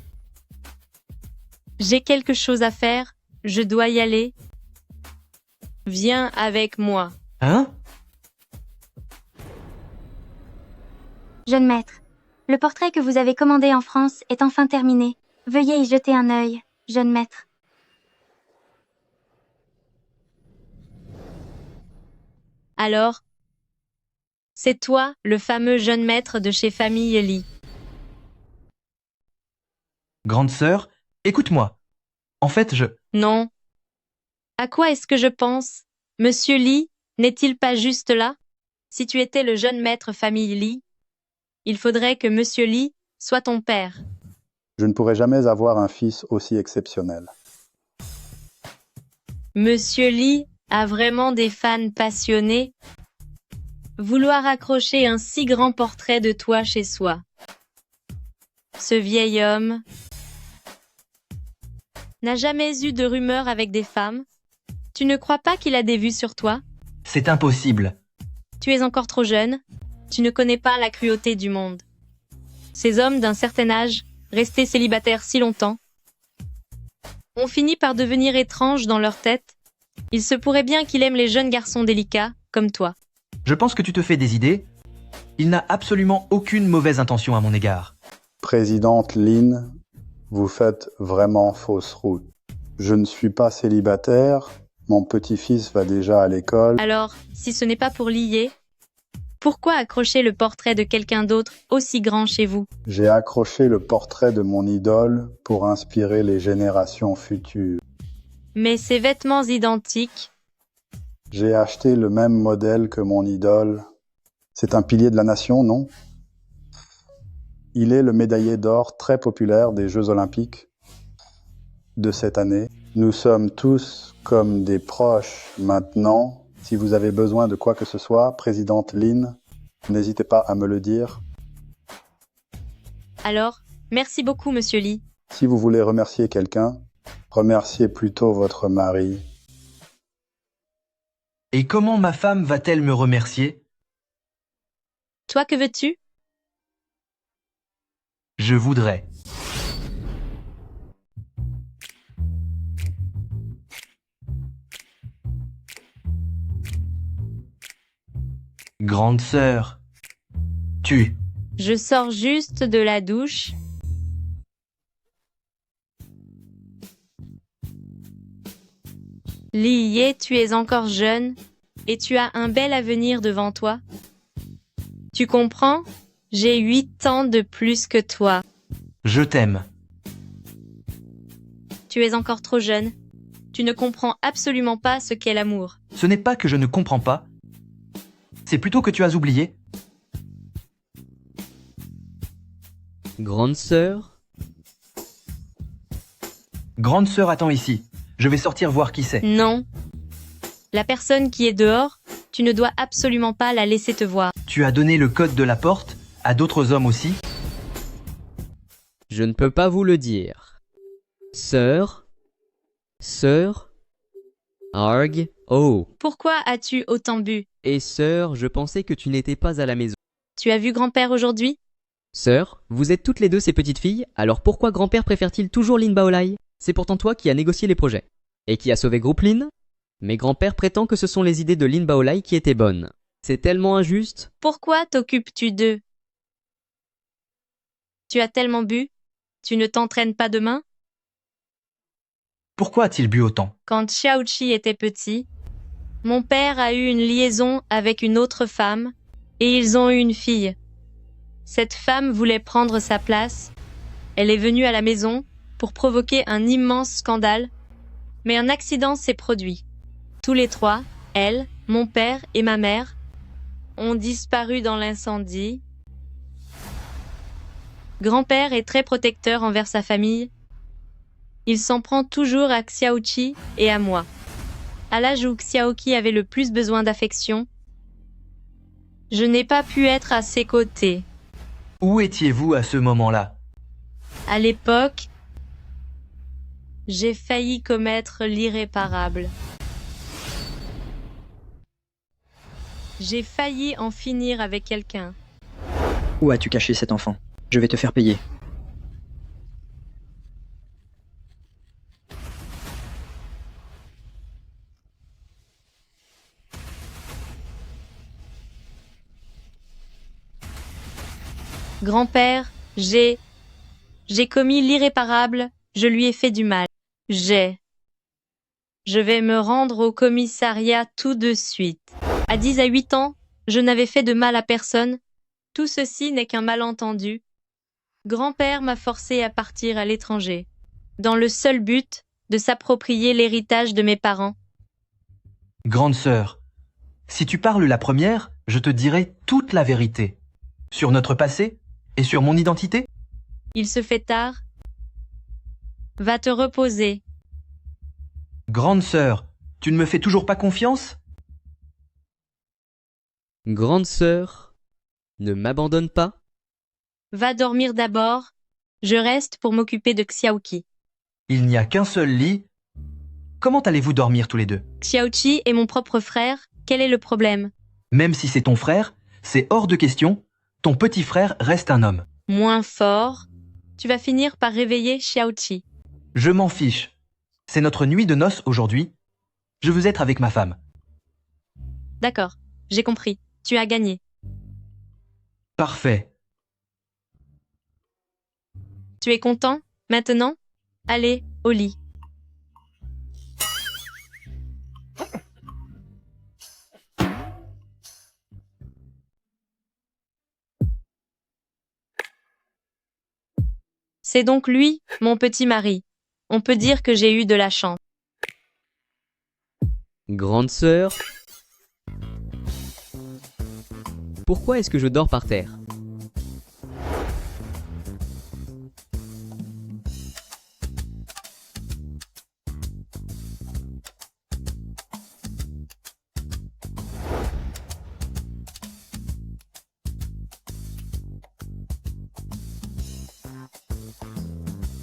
J'ai quelque chose à faire, je dois y aller. Viens avec moi. Hein? Jeune maître, le portrait que vous avez commandé en France est enfin terminé. Veuillez y jeter un œil, jeune maître. Alors, c'est toi, le fameux jeune maître de chez Famille Lee. Grande sœur, écoute-moi. En fait, Non. À quoi est-ce que je pense? Monsieur Lee, n'est-il pas juste là? Si tu étais le jeune maître Famille Lee, Il faudrait que Monsieur Lee soit ton père. Je ne pourrai jamais avoir un fils aussi exceptionnel. Monsieur Lee a vraiment des fans passionnés. Vouloir accrocher un si grand portrait de toi chez soi. Ce vieil homme n'a jamais eu de rumeurs avec des femmes. Tu ne crois pas qu'il a des vues sur toi? C'est impossible. Tu es encore trop jeune. Tu ne connais pas la cruauté du monde. Ces hommes d'un certain âge, restés célibataires si longtemps, ont fini par devenir étranges dans leur tête. Il se pourrait bien qu'il aime les jeunes garçons délicats, comme toi. Je pense que tu te fais des idées. Il n'a absolument aucune mauvaise intention à mon égard. Présidente Lin, vous faites vraiment fausse route. Je ne suis pas célibataire, mon petit-fils va déjà à l'école. Alors, si ce n'est pas pour lier, pourquoi accrocher le portrait de quelqu'un d'autre aussi grand chez vous? J'ai accroché le portrait de mon idole pour inspirer les générations futures. Mais ces vêtements identiques, J'ai acheté le même modèle que mon idole. C'est un pilier de la nation, non? Il est le médaillé d'or très populaire des Jeux Olympiques de cette année. Nous sommes tous comme des proches maintenant. Si vous avez besoin de quoi que ce soit, Présidente Lin, n'hésitez pas à me le dire. alors, merci beaucoup, Monsieur Lee. Si vous voulez remercier quelqu'un, remerciez plutôt votre mari. Et comment ma femme va-t-elle me remercier? Toi, que veux-tu? Je voudrais. Grande sœur, tu. Je sors juste de la douche. Lee, tu es encore jeune et tu as un bel avenir devant toi. Tu comprends? J'ai 8 ans de plus que toi. Je t'aime. Tu es encore trop jeune. Tu ne comprends absolument pas ce qu'est l'amour. Ce n'est pas que je ne comprends pas. C'est plutôt que tu as oublié. Grande sœur? Grande sœur, attends ici. Je vais sortir voir qui c'est. Non. La personne qui est dehors, tu ne dois absolument pas la laisser te voir. Tu as donné le code de la porte à d'autres hommes aussi? Je ne peux pas vous le dire. Sœur? Sœur? Arg? Oh. Pourquoi as-tu autant bu? Et sœur, je pensais que tu n'étais pas à la maison. Tu as vu grand-père aujourd'hui? Sœur, vous êtes toutes les deux ces petites filles, alors pourquoi grand-père préfère-t-il toujours Lin Baolai? C'est pourtant toi qui as négocié les projets. Et qui a sauvé Groupe Lin? Mais grand-père prétend que ce sont les idées de Lin Baolai qui étaient bonnes. C'est tellement injuste. Pourquoi t'occupes-tu d'eux? Tu as tellement bu? Tu ne t'entraînes pas demain? Pourquoi a-t-il bu autant? Quand Xiaoqi était petit, mon père a eu une liaison avec une autre femme et ils ont eu une fille. Cette femme voulait prendre sa place. Elle est venue à la maison pour provoquer un immense scandale, mais un accident s'est produit. Tous les trois, elle, mon père et ma mère, ont disparu dans l'incendie. Grand-père est très protecteur envers sa famille. Il s'en prend toujours à Xiaoqi et à moi. À l'âge où Xiaoqi avait le plus besoin d'affection, je n'ai pas pu être à ses côtés. Où étiez-vous à ce moment-là? À l'époque, j'ai failli commettre l'irréparable. J'ai failli en finir avec quelqu'un. Où as-tu caché cet enfant? Je vais te faire payer. Grand-père, j'ai commis l'irréparable, je lui ai fait du mal. Je vais me rendre au commissariat tout de suite. À 10 à 8 ans, je n'avais fait de mal à personne. Tout ceci n'est qu'un malentendu. Grand-père m'a forcé à partir à l'étranger, dans le seul but de s'approprier l'héritage de mes parents. Grande sœur, si tu parles la première, je te dirai toute la vérité. Sur notre passé et sur mon identité? Il se fait tard. Va te reposer. Grande sœur, tu ne me fais toujours pas confiance? Grande sœur, ne m'abandonne pas. Va dormir d'abord. Je reste pour m'occuper de Xiaoqi. Il n'y a qu'un seul lit. Comment allez-vous dormir tous les deux? Xiaoqi est mon propre frère. Quel est le problème? Même si c'est ton frère, c'est hors de question. Ton petit frère reste un homme. Moins fort. Tu vas finir par réveiller Xiaoqi. Je m'en fiche. C'est notre nuit de noces aujourd'hui. Je veux être avec ma femme. D'accord, j'ai compris. Tu as gagné. Parfait. Tu es content, maintenant? Allez, au lit. C'est donc lui, mon petit mari. On peut dire que j'ai eu de la chance. Grande sœur, pourquoi est-ce que je dors par terre?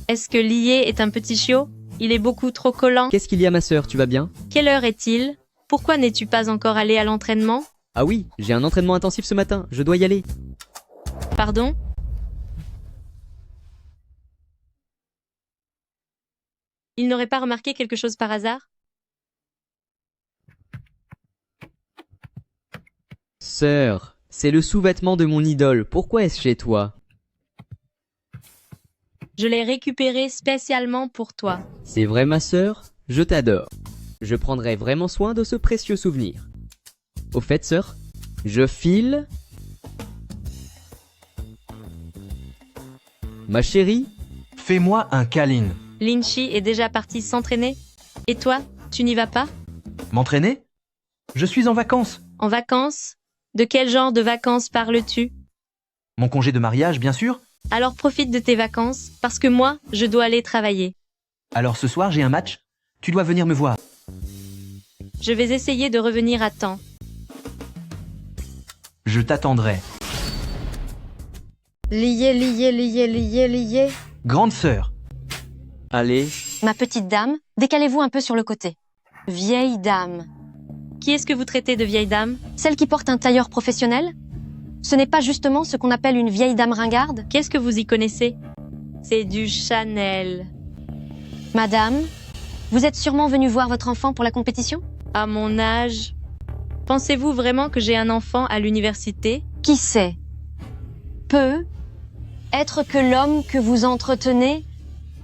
Est-ce que Lié est un petit chiot? Il est beaucoup trop collant. Qu'est-ce qu'il y a ma sœur, tu vas bien? Quelle heure est-il? Pourquoi n'es-tu pas encore allé à l'entraînement? Ah oui, j'ai un entraînement intensif ce matin, je dois y aller. Pardon? Il n'aurait pas remarqué quelque chose par hasard? Sœur, c'est le sous-vêtement de mon idole, pourquoi est-ce chez toi? Je l'ai récupéré spécialement pour toi. C'est vrai ma sœur, je t'adore. Je prendrai vraiment soin de ce précieux souvenir. Au fait sœur, je file... Ma chérie? Fais-moi un câlin. Linchi est déjà parti s'entraîner. Et toi, tu n'y vas pas? M'entraîner? Je suis en vacances. En vacances? De quel genre de vacances parles-tu? Mon congé de mariage, bien sûr. Alors profite de tes vacances, parce que moi, je dois aller travailler. Alors ce soir, j'ai un match. Tu dois venir me voir. Je vais essayer de revenir à temps. Je t'attendrai. Lié. Grande sœur. Allez. Ma petite dame, décalez-vous un peu sur le côté. Vieille dame. Qui est-ce que vous traitez de vieille dame? Celle qui porte un tailleur professionnel? Ce n'est pas justement ce qu'on appelle une vieille dame ringarde? Qu'est-ce que vous y connaissez? C'est du Chanel. Madame, vous êtes sûrement venue voir votre enfant pour la compétition? À mon âge. Pensez-vous vraiment que j'ai un enfant à l'université? Qui sait? Peut être que l'homme que vous entretenez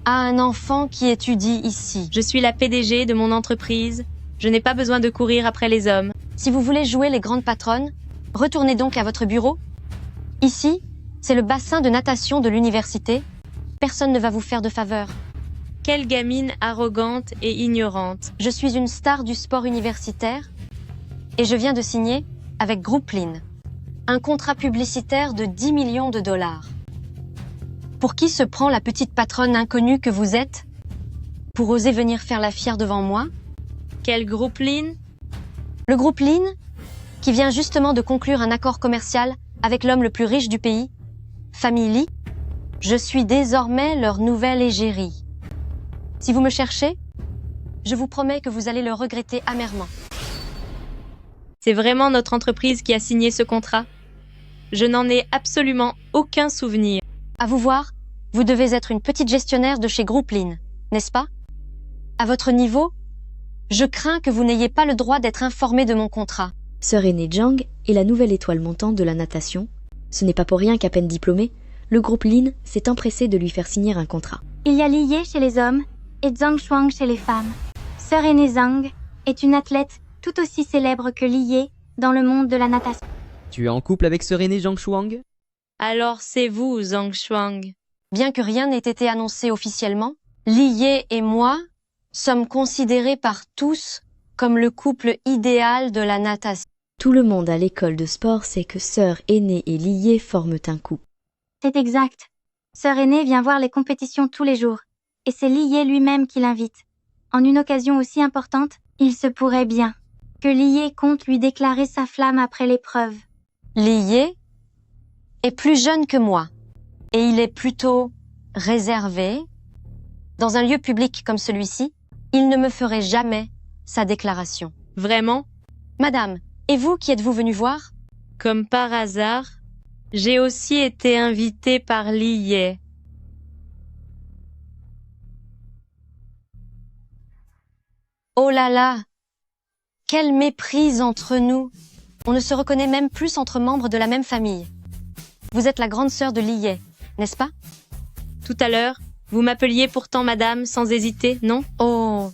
a un enfant qui étudie ici. Je suis la PDG de mon entreprise. Je n'ai pas besoin de courir après les hommes. Si vous voulez jouer les grandes patronnes, retournez donc à votre bureau. Ici, c'est le bassin de natation de l'université. Personne ne va vous faire de faveur. Quelle gamine arrogante et ignorante. Je suis une star du sport universitaire et je viens de signer, avec Groupe Lin, un contrat publicitaire de 10 millions de dollars. Pour qui se prend la petite patronne inconnue que vous êtes? Pour oser venir faire la fière devant moi? Quel Groupe Lin? Le Groupe Lin, qui vient justement de conclure un accord commercial avec l'homme le plus riche du pays, Famille Li. Je suis désormais leur nouvelle égérie. Si vous me cherchez, je vous promets que vous allez le regretter amèrement. C'est vraiment notre entreprise qui a signé ce contrat? Je n'en ai absolument aucun souvenir. À vous voir, vous devez être une petite gestionnaire de chez Groupe Lin, n'est-ce pas? À votre niveau, je crains que vous n'ayez pas le droit d'être informé de mon contrat. Sœur aînée Zhang est la nouvelle étoile montante de la natation. Ce n'est pas pour rien qu'à peine diplômée, le groupe Lin s'est empressé de lui faire signer un contrat. Il y a Lié chez les hommes et Zhang Shuang chez les femmes. Sœur aînée Zhang est une athlète tout aussi célèbre que Lié dans le monde de la natation. Tu es en couple avec sœur aînée Zhang Shuang? Alors c'est vous, Zhang Shuang. Bien que rien n'ait été annoncé officiellement, Lié et moi sommes considérés par tous comme le couple idéal de la natation. Tout le monde à l'école de sport sait que sœur aînée et Lié forment un couple. C'est exact. Sœur aînée vient voir les compétitions tous les jours. Et c'est Lié lui-même qui l'invite. En une occasion aussi importante, il se pourrait bien que Lié compte lui déclarer sa flamme après l'épreuve. Lié est plus jeune que moi. Et il est plutôt réservé. Dans un lieu public comme celui-ci, il ne me ferait jamais sa déclaration. Vraiment? Madame, et vous qui êtes-vous venue voir? Comme par hasard, j'ai aussi été invitée par Lié. Oh là là! Quelle méprise entre nous! On ne se reconnaît même plus entre membres de la même famille. Vous êtes la grande sœur de Lié, n'est-ce pas? Tout à l'heure, vous m'appeliez pourtant madame sans hésiter, non? Oh,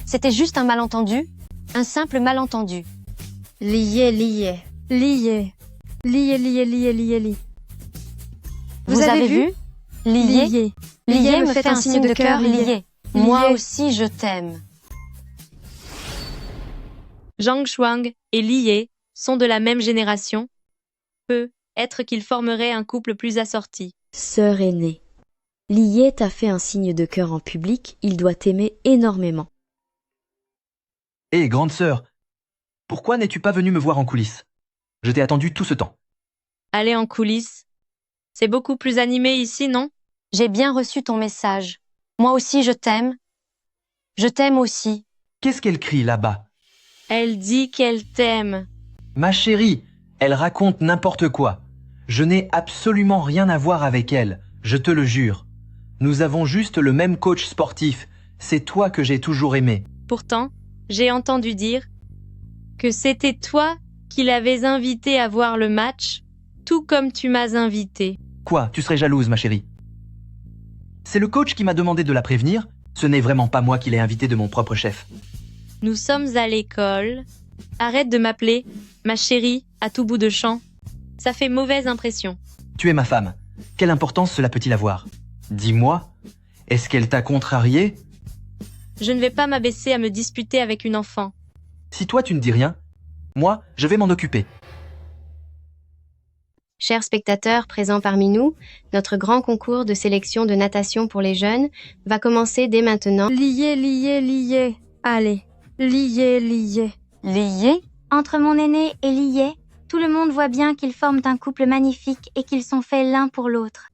c'était juste un malentendu, un simple malentendu. Lié, lié, lié, lié, lié, lié, lié, lié. Vous avez vu? Lié. Lié me fait un signe de cœur, Lié. Moi aussi, je t'aime. Zhang Shuang et Lié sont de la même génération. Peut-être qu'ils formeraient un couple plus assorti. Sœur aînée. Lié t'a fait un signe de cœur en public, il doit t'aimer énormément. Hé, grande sœur, pourquoi n'es-tu pas venue me voir en coulisses? Je t'ai attendu tout ce temps. Aller en coulisses. C'est beaucoup plus animé ici, non? J'ai bien reçu ton message. Moi aussi, je t'aime. Je t'aime aussi. Qu'est-ce qu'elle crie là-bas? Elle dit qu'elle t'aime. Ma chérie, elle raconte n'importe quoi. Je n'ai absolument rien à voir avec elle, je te le jure. Nous avons juste le même coach sportif. C'est toi que j'ai toujours aimé. Pourtant, j'ai entendu dire que c'était toi qui l'avais invité à voir le match, tout comme tu m'as invité. Quoi, tu serais jalouse, ma chérie? C'est le coach qui m'a demandé de la prévenir. Ce n'est vraiment pas moi qui l'ai invité de mon propre chef. Nous sommes à l'école. Arrête de m'appeler ma chérie à tout bout de champ. Ça fait mauvaise impression. Tu es ma femme. Quelle importance cela peut-il avoir? Dis-moi, est-ce qu'elle t'a contrarié? Je ne vais pas m'abaisser à me disputer avec une enfant. Si toi tu ne dis rien, moi je vais m'en occuper. Chers spectateurs présents parmi nous, notre grand concours de sélection de natation pour les jeunes va commencer dès maintenant. Lié, lié, lié. Allez, lié, lié. Lié? Entre mon aîné et Lié, tout le monde voit bien qu'ils forment un couple magnifique et qu'ils sont faits l'un pour l'autre.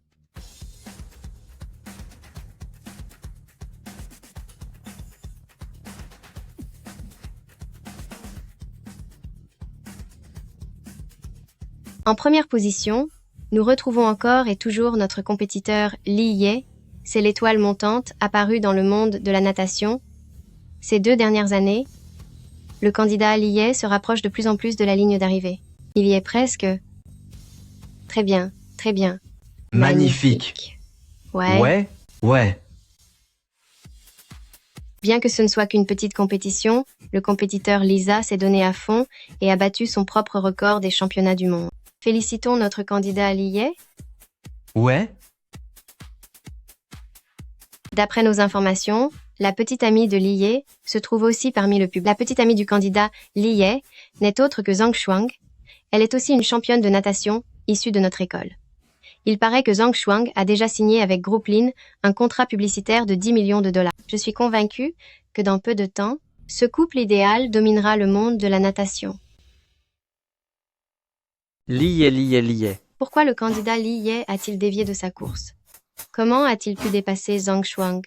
En première position, nous retrouvons encore et toujours notre compétiteur Lié. C'est l'étoile montante apparue dans le monde de la natation. Ces 2 dernières années, le candidat Lié se rapproche de plus en plus de la ligne d'arrivée. Il y est presque. Très bien, très bien. Magnifique. Ouais. Ouais. Bien que ce ne soit qu'une petite compétition, le compétiteur Lisa s'est donné à fond et a battu son propre record des championnats du monde. Félicitons notre candidat Lié. Ouais. D'après nos informations, la petite amie de Lié se trouve aussi parmi le public. La petite amie du candidat Lié n'est autre que Zhang Shuang. Elle est aussi une championne de natation issue de notre école. Il paraît que Zhang Shuang a déjà signé avec Groupe Lin un contrat publicitaire de 10 millions de dollars. Je suis convaincue que dans peu de temps, ce couple idéal dominera le monde de la natation. Lié. Pourquoi le candidat Lié a-t-il dévié de sa course? Comment a-t-il pu dépasser Zhang Shuang?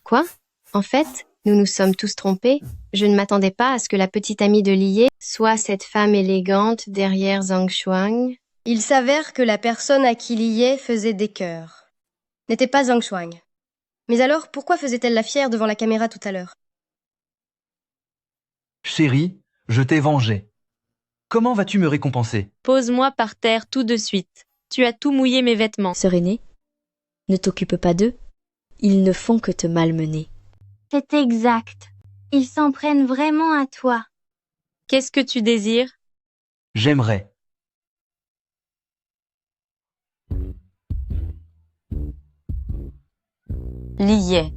Quoi? En fait, nous nous sommes tous trompés. Je ne m'attendais pas à ce que la petite amie de Lié soit cette femme élégante derrière Zhang Shuang. Il s'avère que la personne à qui Lié faisait des cœurs n'était pas Zhang Shuang. Mais alors, pourquoi faisait-elle la fière devant la caméra tout à l'heure? Chérie, je t'ai vengé. Comment vas-tu me récompenser? Pose-moi par terre tout de suite. Tu as tout mouillé mes vêtements. Sœur aînée, ne t'occupe pas d'eux. Ils ne font que te malmener. C'est exact. Ils s'en prennent vraiment à toi. Qu'est-ce que tu désires? J'aimerais. Lié.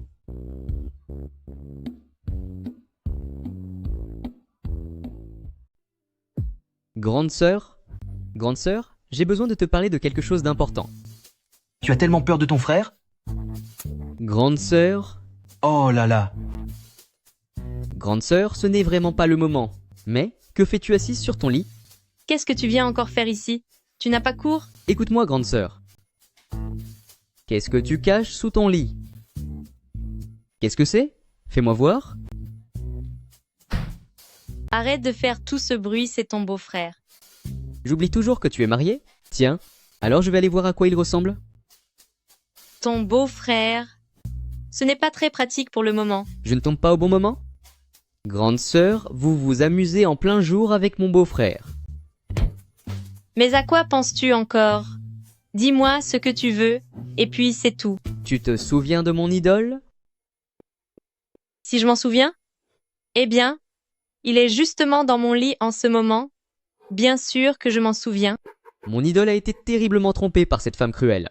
Grande sœur, j'ai besoin de te parler de quelque chose d'important. Tu as tellement peur de ton frère? Grande sœur, Oh là là. grande sœur, ce n'est vraiment pas le moment. Mais, que fais-tu assise sur ton lit? Qu'est-ce que tu viens encore faire ici? Tu n'as pas cours? Écoute-moi, grande sœur. Qu'est-ce que tu caches sous ton lit? Qu'est-ce que c'est? Fais-moi voir. Arrête de faire tout ce bruit, c'est ton beau-frère. J'oublie toujours que tu es marié. Tiens, alors je vais aller voir à quoi il ressemble. Ton beau-frère. Ce n'est pas très pratique pour le moment. Je ne tombe pas au bon moment? Grande sœur, vous vous amusez en plein jour avec mon beau-frère. Mais à quoi penses-tu encore? Dis-moi ce que tu veux, et puis c'est tout. Tu te souviens de mon idole? Si je m'en souviens? Eh bien, il est justement dans mon lit en ce moment. Bien sûr que je m'en souviens. Mon idole a été terriblement trompé par cette femme cruelle.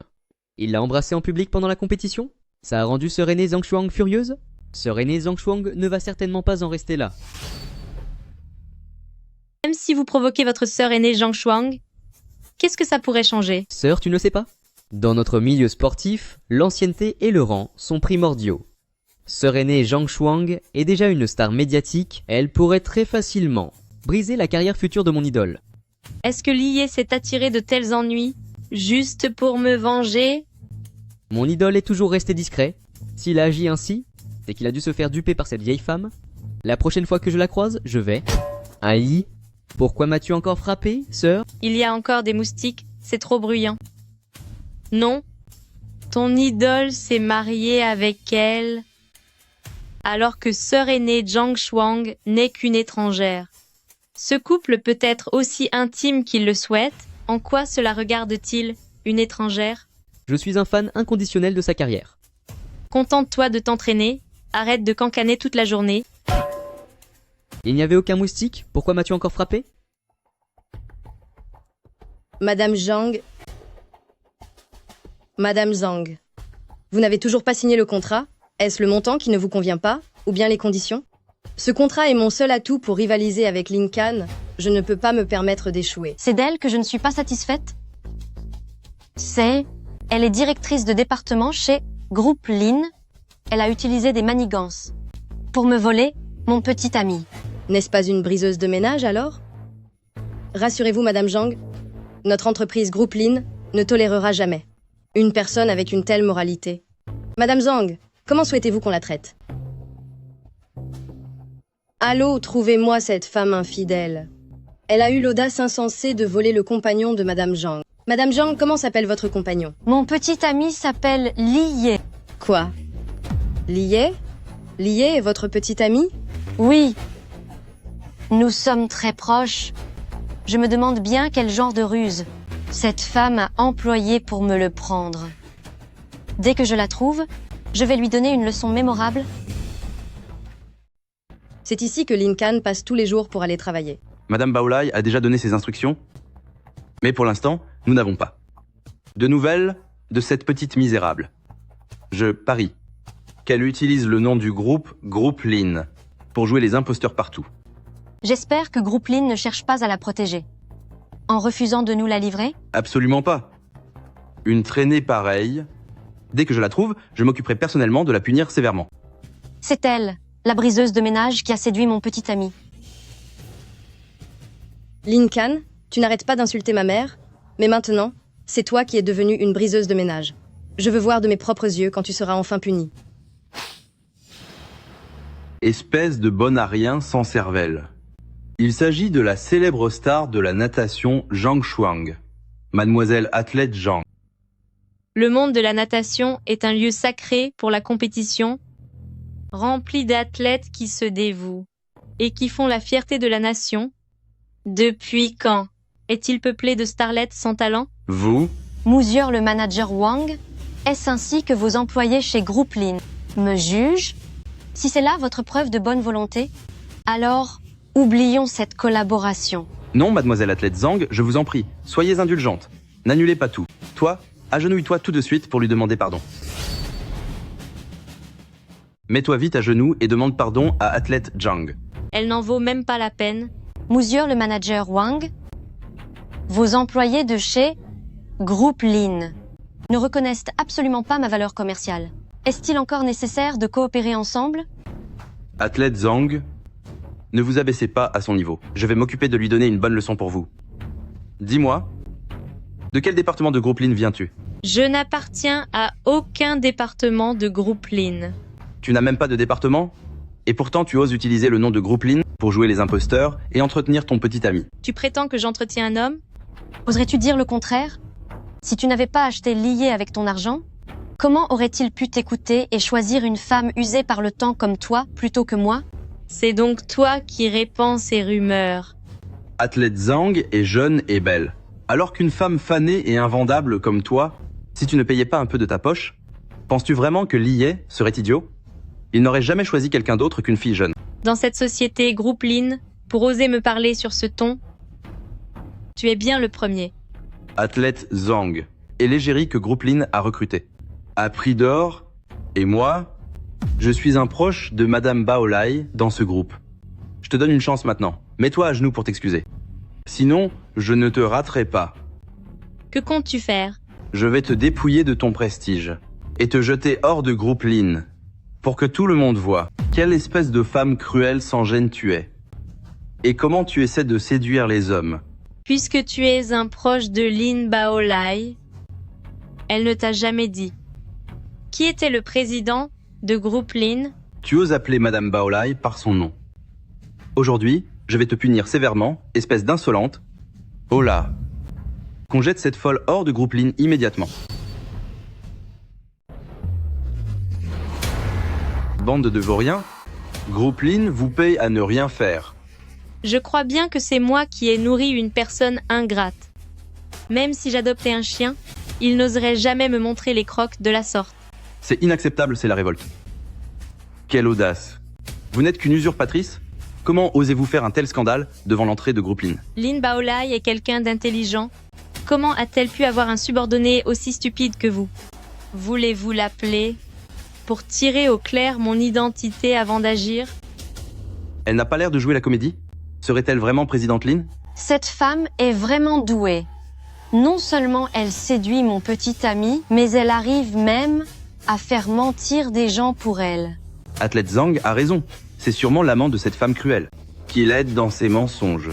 Il l'a embrassée en public pendant la compétition? Ça a rendu sœur aînée Zhang Shuang furieuse? Sœur aînée Zhang Shuang ne va certainement pas en rester là. Même si vous provoquez votre sœur aînée Zhang Shuang, qu'est-ce que ça pourrait changer? Sœur, tu ne le sais pas? Dans notre milieu sportif, l'ancienneté et le rang sont primordiaux. Sœur aînée Zhang Shuang est déjà une star médiatique, elle pourrait très facilement briser la carrière future de mon idole. Est-ce que Li Ye s'est attiré de tels ennuis, juste pour me venger? Mon idole est toujours resté discret. S'il a agi ainsi, c'est qu'il a dû se faire duper par cette vieille femme. La prochaine fois que je la croise, je vais... Aïe, pourquoi m'as-tu encore frappé, sœur? Il y a encore des moustiques, c'est trop bruyant. Non, ton idole s'est mariée avec elle, alors que sœur aînée Zhang Shuang n'est qu'une étrangère. Ce couple peut être aussi intime qu'il le souhaite. En quoi cela regarde-t-il, une étrangère? Je suis un fan inconditionnel de sa carrière. Contente-toi de t'entraîner, arrête de cancaner toute la journée. Il n'y avait aucun moustique, pourquoi m'as-tu encore frappé? Madame Zhang, vous n'avez toujours pas signé le contrat? Est-ce le montant qui ne vous convient pas, ou bien les conditions? Ce contrat est mon seul atout pour rivaliser avec Lin Kan. Je ne peux pas me permettre d'échouer. C'est d'elle que je ne suis pas satisfaite? Elle est directrice de département chez Groupe Lin. Elle a utilisé des manigances pour me voler mon petit ami. N'est-ce pas une briseuse de ménage alors? Rassurez-vous, Madame Zhang, notre entreprise Groupe Lin ne tolérera jamais une personne avec une telle moralité. Madame Zhang, comment souhaitez-vous qu'on la traite? Allô, trouvez-moi cette femme infidèle. Elle a eu l'audace insensée de voler le compagnon de Madame Zhang. Madame Zhang, comment s'appelle votre compagnon? Mon petit ami s'appelle Li Ye. Quoi? Li Ye? Li Ye est votre petit ami? Oui. Nous sommes très proches. Je me demande bien quel genre de ruse cette femme a employé pour me le prendre. Dès que je la trouve, je vais lui donner une leçon mémorable. C'est ici que Lin Kan passe tous les jours pour aller travailler. Madame Baolai a déjà donné ses instructions, mais pour l'instant, nous n'avons pas de nouvelles de cette petite misérable. Je parie qu'elle utilise le nom du groupe Lin pour jouer les imposteurs partout. J'espère que Groupe Lin ne cherche pas à la protéger. En refusant de nous la livrer? Absolument pas. Une traînée pareille, dès que je la trouve, je m'occuperai personnellement de la punir sévèrement. C'est elle, la briseuse de ménage qui a séduit mon petit ami. Lin Kan, tu n'arrêtes pas d'insulter ma mère, mais maintenant, c'est toi qui es devenue une briseuse de ménage. Je veux voir de mes propres yeux quand tu seras enfin puni. Espèce de bon à rien sans cervelle. Il s'agit de la célèbre star de la natation Zhang Shuang, Mademoiselle Athlète Zhang. Le monde de la natation est un lieu sacré pour la compétition, rempli d'athlètes qui se dévouent et qui font la fierté de la nation. Depuis quand est-il peuplé de starlettes sans talent? Vous? Monsieur le manager Wang, est-ce ainsi que vos employés chez Groupe Lin me jugent? Si c'est là votre preuve de bonne volonté, alors oublions cette collaboration. Non, Mademoiselle Athlète Zhang, je vous en prie, soyez indulgente. N'annulez pas tout. Toi, agenouille-toi tout de suite pour lui demander pardon. Mets-toi vite à genoux et demande pardon à Athlète Zhang. Elle n'en vaut même pas la peine. Monsieur le manager Wang, Vos employés de chez Groupe Lin ne reconnaissent absolument pas ma valeur commerciale. Est-il encore nécessaire de coopérer ensemble? Athlète Zhang, ne vous abaissez pas à son niveau. Je vais m'occuper de lui donner une bonne leçon pour vous. Dis-moi, de quel département de Groupe Lin viens-tu? Je n'appartiens à aucun département de Groupe Lin. Tu n'as même pas de département? Et pourtant tu oses utiliser le nom de Groupe Lin pour jouer les imposteurs et entretenir ton petit ami. Tu prétends que j'entretiens un homme? Oserais-tu dire le contraire? Si tu n'avais pas acheté Lié avec ton argent, comment aurait-il pu t'écouter et choisir une femme usée par le temps comme toi plutôt que moi? C'est donc toi qui répands ces rumeurs. Athlète Zhang est jeune et belle. Alors qu'une femme fanée et invendable comme toi, si tu ne payais pas un peu de ta poche, penses-tu vraiment que Lié serait idiot? Il n'aurait jamais choisi quelqu'un d'autre qu'une fille jeune. Dans cette société Groupe Lin, pour oser me parler sur ce ton, tu es bien le premier. Athlète Zhang est l'égérie que Groupe Lin a recruté. À prix d'or, et moi, je suis un proche de Madame Baolai dans ce groupe. Je te donne une chance maintenant. Mets-toi à genoux pour t'excuser. Sinon, je ne te raterai pas. Que comptes-tu faire? Je vais te dépouiller de ton prestige et te jeter hors de Groupe Lin pour que tout le monde voie quelle espèce de femme cruelle sans gêne tu es et comment tu essaies de séduire les hommes. Puisque tu es un proche de Lin Baolai, elle ne t'a jamais dit. Qui était le président de Groupe Lin? Tu oses appeler Madame Baolai par son nom. Aujourd'hui, je vais te punir sévèrement, espèce d'insolente. Oh là! Qu'on jette cette folle hors de Groupe Lin immédiatement. Bande de vauriens, Groupe Lin vous paye à ne rien faire. Je crois bien que c'est moi qui ai nourri une personne ingrate. Même si j'adoptais un chien, il n'oserait jamais me montrer les crocs de la sorte. C'est inacceptable, c'est la révolte. Quelle audace! Vous n'êtes qu'une usurpatrice? Comment osez-vous faire un tel scandale devant l'entrée de Groupe Lin? Lin Baolai est quelqu'un d'intelligent. Comment a-t-elle pu avoir un subordonné aussi stupide que vous? Voulez-vous l'appeler pour tirer au clair mon identité avant d'agir? Elle n'a pas l'air de jouer la comédie? Serait-elle vraiment présidente Lin? Cette femme est vraiment douée. Non seulement elle séduit mon petit ami, mais elle arrive même à faire mentir des gens pour elle. Athlète Zhang a raison. C'est sûrement l'amant de cette femme cruelle, qui l'aide dans ses mensonges.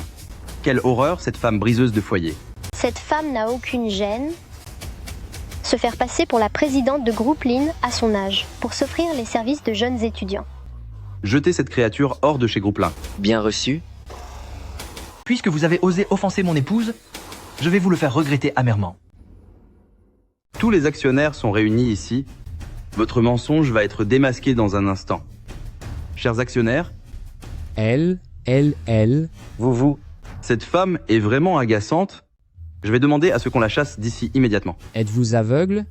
Quelle horreur, cette femme briseuse de foyer. Cette femme n'a aucune gêne. Se faire passer pour la présidente de Groupe Lin à son âge, pour s'offrir les services de jeunes étudiants. Jetez cette créature hors de chez Groupe Lin. Bien reçu. Puisque vous avez osé offenser mon épouse, je vais vous le faire regretter amèrement. Tous les actionnaires sont réunis ici. Votre mensonge va être démasqué dans un instant. Chers actionnaires, Elle, vous. Cette femme est vraiment agaçante. Je vais demander à ce qu'on la chasse d'ici immédiatement. êtes-vous aveugle?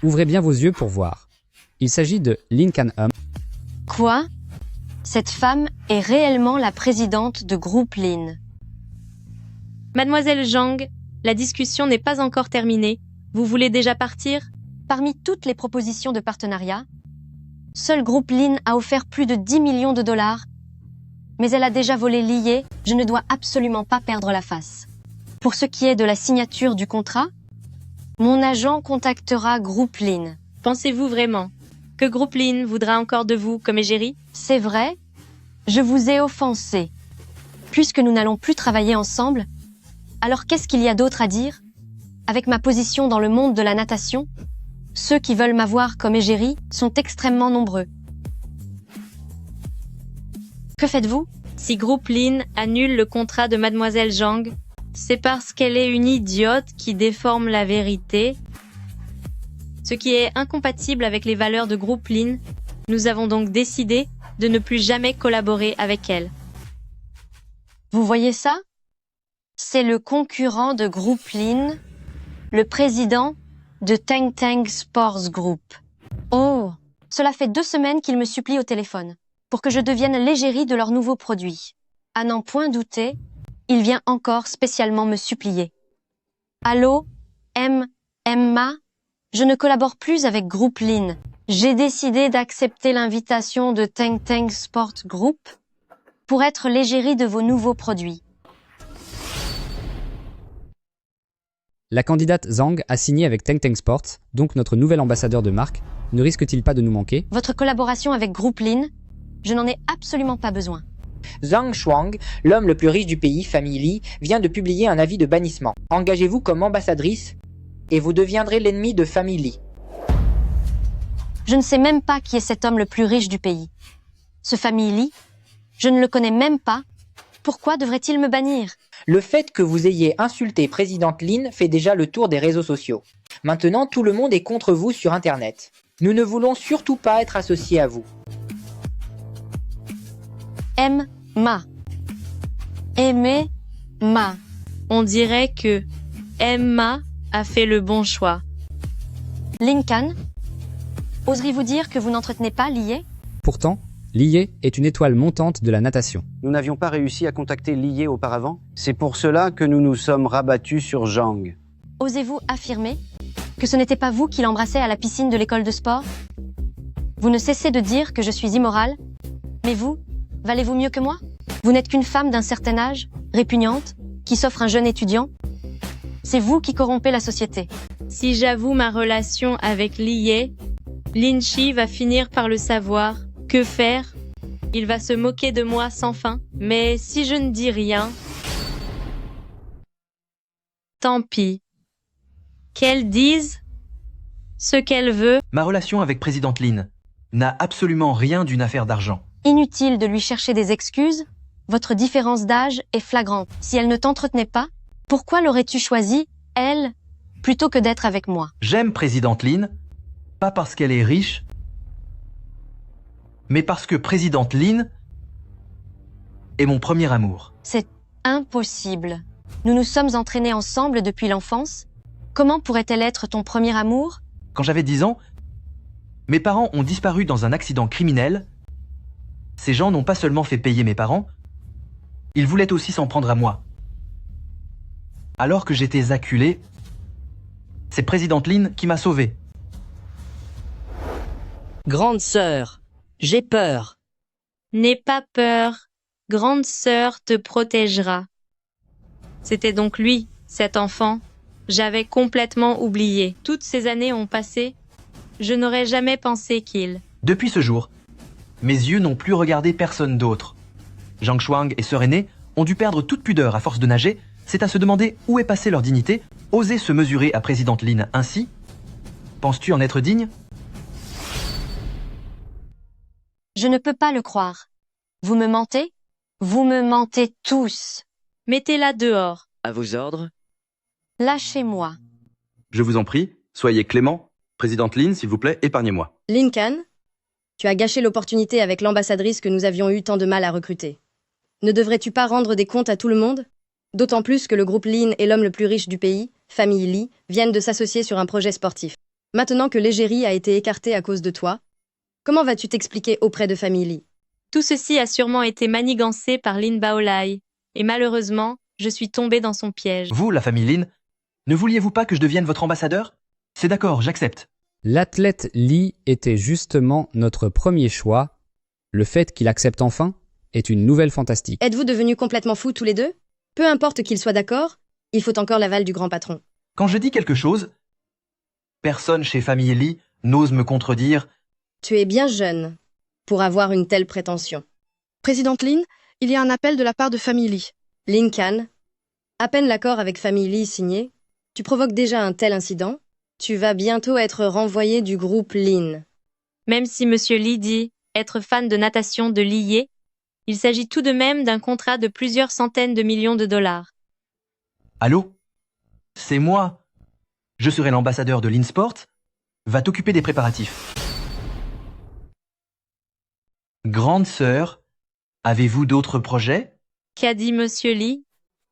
Ouvrez bien vos yeux pour voir. Il s'agit de Lin Can-hum. Quoi? Cette femme est réellement la présidente de Groupe Lin. Mademoiselle Zhang, la discussion n'est pas encore terminée. Vous voulez déjà partir? Parmi toutes les propositions de partenariat, seul Groupe Lin a offert plus de 10 millions de dollars. Mais elle a déjà volé Lié, je ne dois absolument pas perdre la face. Pour ce qui est de la signature du contrat, mon agent contactera Groupe Lin. Pensez-vous vraiment que Groupe Lin voudra encore de vous comme égérie? C'est vrai, je vous ai offensé. Puisque nous n'allons plus travailler ensemble, alors qu'est-ce qu'il y a d'autre à dire? Avec ma position dans le monde de la natation, ceux qui veulent m'avoir comme égérie sont extrêmement nombreux. Que faites-vous? Si Groupe Lin annule le contrat de Mademoiselle Zhang, c'est parce qu'elle est une idiote qui déforme la vérité, ce qui est incompatible avec les valeurs de Groupe Lin. Nous avons donc décidé de ne plus jamais collaborer avec elle. Vous voyez ça? C'est le concurrent de Groupe Lin, le président de Tang Tang Sports Group. Oh, cela fait 2 semaines qu'il me supplie au téléphone pour que je devienne l'égérie de leurs nouveaux produits. À n'en point douter, il vient encore spécialement me supplier. Allô, Emma? Je ne collabore plus avec Groupe Lin. J'ai décidé d'accepter l'invitation de Tang Tang Sport Group pour être l'égérie de vos nouveaux produits. La candidate Zhang a signé avec Teng Teng Sports, donc notre nouvel ambassadeur de marque. Ne risque-t-il pas de nous manquer? Votre collaboration avec Groupe Lin, je n'en ai absolument pas besoin. Zhang Shuang, l'homme le plus riche du pays, famille Li, vient de publier un avis de bannissement. Engagez-vous comme ambassadrice et vous deviendrez l'ennemi de famille Li. Je ne sais même pas qui est cet homme le plus riche du pays. Ce famille Li, je ne le connais même pas. Pourquoi devrait-il me bannir? Le fait que vous ayez insulté présidente Lin fait déjà le tour des réseaux sociaux. Maintenant, tout le monde est contre vous sur Internet. Nous ne voulons surtout pas être associés à vous. Ma. Aimer Ma. On dirait que Emma a fait le bon choix. Lincoln, oserez-vous dire que vous n'entretenez pas Lié? Pourtant, Lié est une étoile montante de la natation. Nous n'avions pas réussi à contacter Lié auparavant. C'est pour cela que nous nous sommes rabattus sur Zhang. Osez-vous affirmer que ce n'était pas vous qui l'embrassez à la piscine de l'école de sport? Vous ne cessez de dire que je suis immorale, mais vous, valez-vous mieux que moi? Vous n'êtes qu'une femme d'un certain âge, répugnante, qui s'offre un jeune étudiant? C'est vous qui corrompez la société. Si j'avoue ma relation avec Lié, Lin Shi va finir par le savoir. Que faire? Il va se moquer de moi sans fin. Mais si je ne dis rien, tant pis. Qu'elle dise ce qu'elle veut. Ma relation avec présidente Lin n'a absolument rien d'une affaire d'argent. Inutile de lui chercher des excuses. Votre différence d'âge est flagrante. Si elle ne t'entretenait pas, pourquoi l'aurais-tu choisie, elle, plutôt que d'être avec moi? J'aime présidente Lin, pas parce qu'elle est riche, mais parce que présidente Lin est mon premier amour. C'est impossible. Nous nous sommes entraînés ensemble depuis l'enfance. Comment pourrait-elle être ton premier amour? Quand j'avais 10 ans, mes parents ont disparu dans un accident criminel. Ces gens n'ont pas seulement fait payer mes parents, ils voulaient aussi s'en prendre à moi. Alors que j'étais acculé, c'est présidente Lin qui m'a sauvé. Grande sœur, j'ai peur. N'aie pas peur, grande sœur te protégera. C'était donc lui, cet enfant. J'avais complètement oublié. Toutes ces années ont passé. Je n'aurais jamais pensé qu'il... Depuis ce jour, mes yeux n'ont plus regardé personne d'autre. Zhang Shuang et sœur aînée ont dû perdre toute pudeur à force de nager. C'est à se demander où est passée leur dignité. Oser se mesurer à présidente Lin ainsi. Penses-tu en être digne? Je ne peux pas le croire. Vous me mentez? Vous me mentez tous. Mettez-la dehors. À vos ordres. Lâchez-moi. Je vous en prie, soyez clément. Présidente Lin, s'il vous plaît, épargnez-moi. Lincoln, tu as gâché l'opportunité avec l'ambassadrice que nous avions eu tant de mal à recruter. Ne devrais-tu pas rendre des comptes à tout le monde? D'autant plus que le groupe Lin et l'homme le plus riche du pays, famille Li, viennent de s'associer sur un projet sportif. Maintenant que l'égérie a été écartée à cause de toi, comment vas-tu t'expliquer auprès de famille Li? Tout ceci a sûrement été manigancé par Lin Baolai. Et malheureusement, je suis tombée dans son piège. Vous, la famille Lin, ne vouliez-vous pas que je devienne votre ambassadeur? C'est d'accord, j'accepte. L'athlète Li était justement notre premier choix. Le fait qu'il accepte enfin est une nouvelle fantastique. Êtes-vous devenus complètement fous tous les deux? Peu importe qu'il soit d'accord, il faut encore l'aval du grand patron. Quand je dis quelque chose, personne chez famille Li n'ose me contredire. Tu es bien jeune pour avoir une telle prétention. Présidente Lin, il y a un appel de la part de famille Li. Lincoln, à peine l'accord avec famille Li signé, tu provoques déjà un tel incident. Tu vas bientôt être renvoyé du groupe Lin. Même si Monsieur Li dit être fan de natation de Lié, il s'agit tout de même d'un contrat de plusieurs centaines de millions de dollars. Allô? C'est moi. Je serai l'ambassadeur de l'InSport. Va t'occuper des préparatifs. Grande sœur, avez-vous d'autres projets? Qu'a dit Monsieur Li?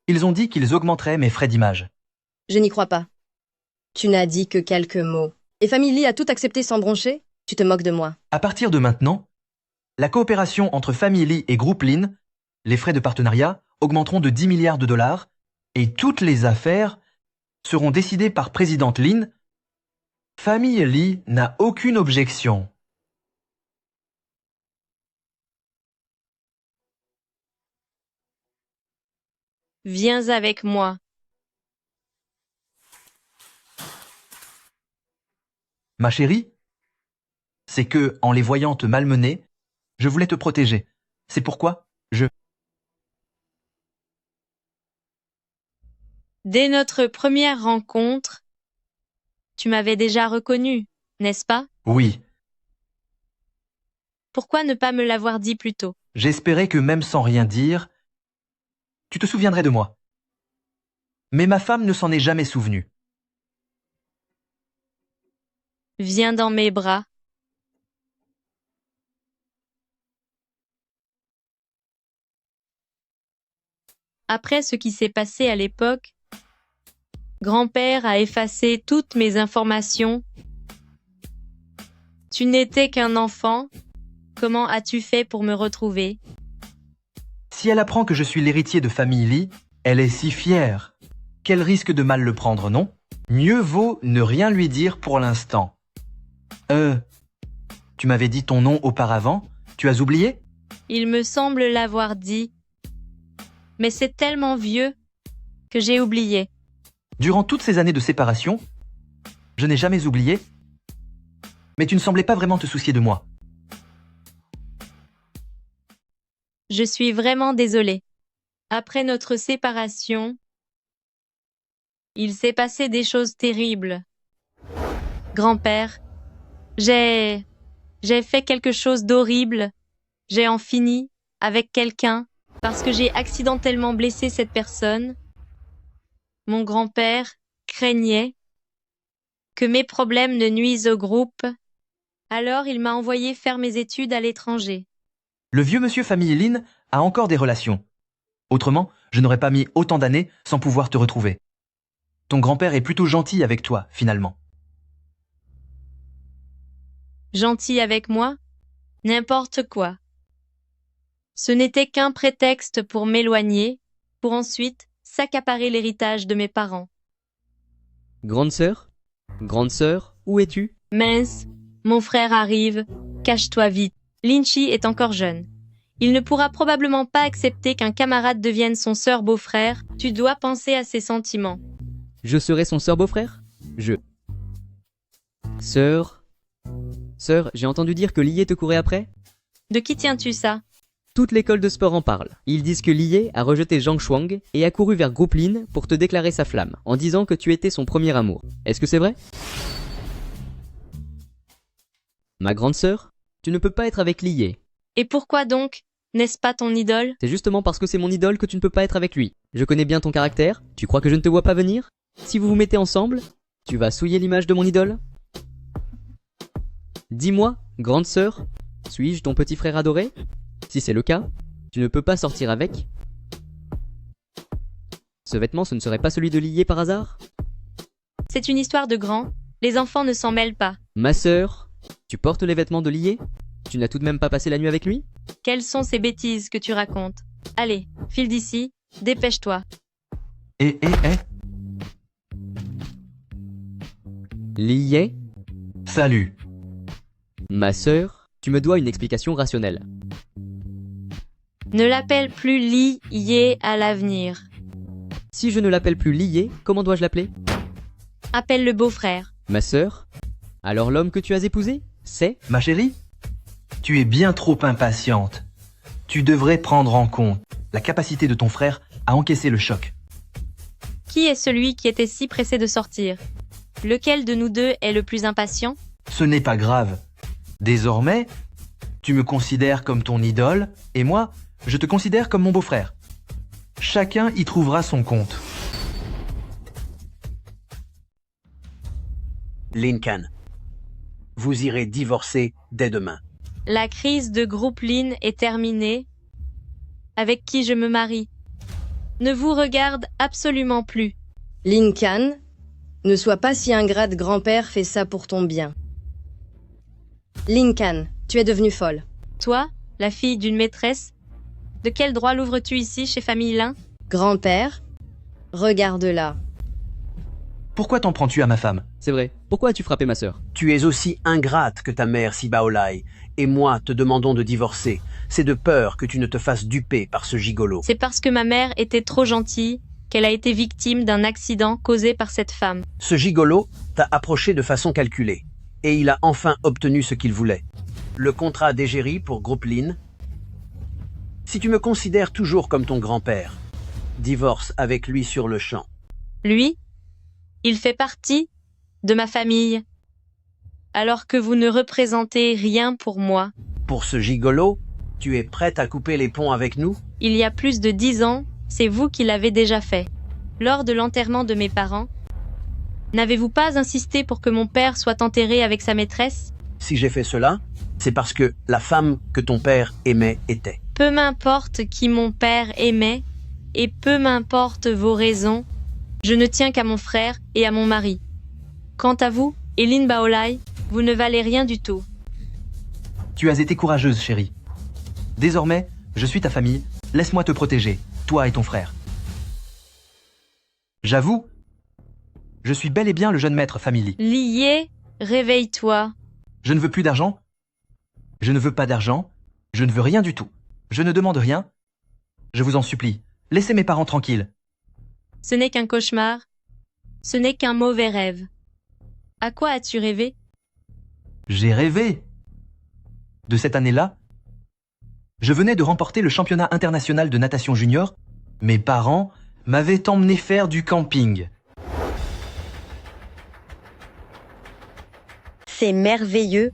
Ils ont dit qu'ils augmenteraient mes frais d'image. Je n'y crois pas. Tu n'as dit que quelques mots. Et famille Li a tout accepté sans broncher? Tu te moques de moi. À partir de maintenant, la coopération entre famille Li et groupe Lin, les frais de partenariat augmenteront de 10 milliards de dollars et toutes les affaires seront décidées par présidente Lin. Famille Li n'a aucune objection. Viens avec moi. Ma chérie, c'est que, en les voyant te malmener, je voulais te protéger. C'est pourquoi Dès notre première rencontre, tu m'avais déjà reconnu, n'est-ce pas? Oui, Pourquoi ne pas me l'avoir dit plus tôt? j'espérais que même sans rien dire, tu te souviendrais de moi. Mais ma femme ne s'en est jamais souvenue. Viens dans mes bras. Après ce qui s'est passé à l'époque, grand-père a effacé toutes mes informations. Tu n'étais qu'un enfant. Comment as-tu fait pour me retrouver? Si elle apprend que je suis l'héritier de famille Lee, elle est si fière qu'elle risque de mal le prendre, non? Mieux vaut ne rien lui dire pour l'instant. Tu m'avais dit ton nom auparavant? Tu as oublié? Il me semble l'avoir dit. Mais c'est tellement vieux que j'ai oublié. Durant toutes ces années de séparation, je n'ai jamais oublié, mais tu ne semblais pas vraiment te soucier de moi. Je suis vraiment désolée. Après notre séparation, il s'est passé des choses terribles. Grand-père, j'ai fait quelque chose d'horrible. J'ai en fini avec quelqu'un parce que j'ai accidentellement blessé cette personne. Mon grand-père craignait que mes problèmes ne nuisent au groupe, alors il m'a envoyé faire mes études à l'étranger. Le vieux monsieur famille Lin a encore des relations. Autrement, je n'aurais pas mis autant d'années sans pouvoir te retrouver. Ton grand-père est plutôt gentil avec toi, finalement. Gentil avec moi? N'importe quoi. Ce n'était qu'un prétexte pour m'éloigner, pour ensuite s'accaparer l'héritage de mes parents. Grande sœur, où es-tu? Mince, mon frère arrive, cache-toi vite. Lynchy est encore jeune. Il ne pourra probablement pas accepter qu'un camarade devienne son sœur beau-frère. Tu dois penser à ses sentiments. Je serai son sœur beau-frère? Sœur, j'ai entendu dire que Lié te courait après? De qui tiens-tu ça? Toute l'école de sport en parle. Ils disent que Lié a rejeté Zhang Shuang et a couru vers Groupe Lin pour te déclarer sa flamme, en disant que tu étais son premier amour. Est-ce que c'est vrai? Ma grande sœur, tu ne peux pas être avec Lié. Et pourquoi donc? N'est-ce pas ton idole? C'est justement parce que c'est mon idole que tu ne peux pas être avec lui. Je connais bien ton caractère. Tu crois que je ne te vois pas venir? Si vous vous mettez ensemble, tu vas souiller l'image de mon idole? Dis-moi, grande sœur, suis-je ton petit frère adoré? Si c'est le cas, tu ne peux pas sortir avec. Ce vêtement, ce ne serait pas celui de Lié par hasard? C'est une histoire de grand. Les enfants ne s'en mêlent pas. Ma sœur, tu portes les vêtements de Lié? Tu n'as tout de même pas passé la nuit avec lui? Quelles sont ces bêtises que tu racontes? Allez, file d'ici, dépêche-toi. Lié? Salut. Ma sœur, tu me dois une explication rationnelle. Ne l'appelle plus Lié à l'avenir. Si je ne l'appelle plus Lié, comment dois-je l'appeler? Appelle le beau-frère. Ma sœur? Alors l'homme que tu as épousé, c'est? Ma chérie, tu es bien trop impatiente. Tu devrais prendre en compte la capacité de ton frère à encaisser le choc. Qui est celui qui était si pressé de sortir? Lequel de nous deux est le plus impatient? Ce n'est pas grave. Désormais, tu me considères comme ton idole, et moi, je te considère comme mon beau-frère. Chacun y trouvera son compte. Lincoln, vous irez divorcer dès demain. La crise de Groupe Lin est terminée. Avec qui je me marie ne vous regarde absolument plus. Lincoln, ne sois pas si ingrate, grand-père fait ça pour ton bien. Lincoln, tu es devenue folle. Toi, la fille d'une maîtresse, de quel droit l'ouvres-tu ici chez Famille Lin? Grand-père, regarde-la. Pourquoi t'en prends-tu à ma femme? C'est vrai. Pourquoi as-tu frappé ma sœur? Tu es aussi ingrate que ta mère Sibaolai, et moi te demandons de divorcer. C'est de peur que tu ne te fasses duper par ce gigolo. C'est parce que ma mère était trop gentille qu'elle a été victime d'un accident causé par cette femme. Ce gigolo t'a approché de façon calculée. Et il a enfin obtenu ce qu'il voulait. Le contrat d'égérie pour Groupe Lynn. Si tu me considères toujours comme ton grand-père, divorce avec lui sur le champ. Lui, il fait partie de ma famille, alors que vous ne représentez rien pour moi. Pour ce gigolo, tu es prête à couper les ponts avec nous? Il y a plus de 10 ans, c'est vous qui l'avez déjà fait. Lors de l'enterrement de mes parents, n'avez-vous pas insisté pour que mon père soit enterré avec sa maîtresse? Si j'ai fait cela, c'est parce que la femme que ton père aimait était. Peu m'importe qui mon père aimait, et peu m'importe vos raisons, je ne tiens qu'à mon frère et à mon mari. Quant à vous, Lynn Baolai, vous ne valez rien du tout. Tu as été courageuse, chérie. Désormais, je suis ta famille. Laisse-moi te protéger, toi et ton frère. J'avoue, je suis bel et bien le jeune maître Family. Lié, réveille-toi. Je ne veux plus d'argent. Je ne veux pas d'argent. Je ne veux rien du tout. Je ne demande rien. Je vous en supplie, laissez mes parents tranquilles. Ce n'est qu'un cauchemar. Ce n'est qu'un mauvais rêve. À quoi as-tu rêvé? J'ai rêvé. De cette année-là, je venais de remporter le championnat international de natation junior. Mes parents m'avaient emmené faire du camping. C'est merveilleux.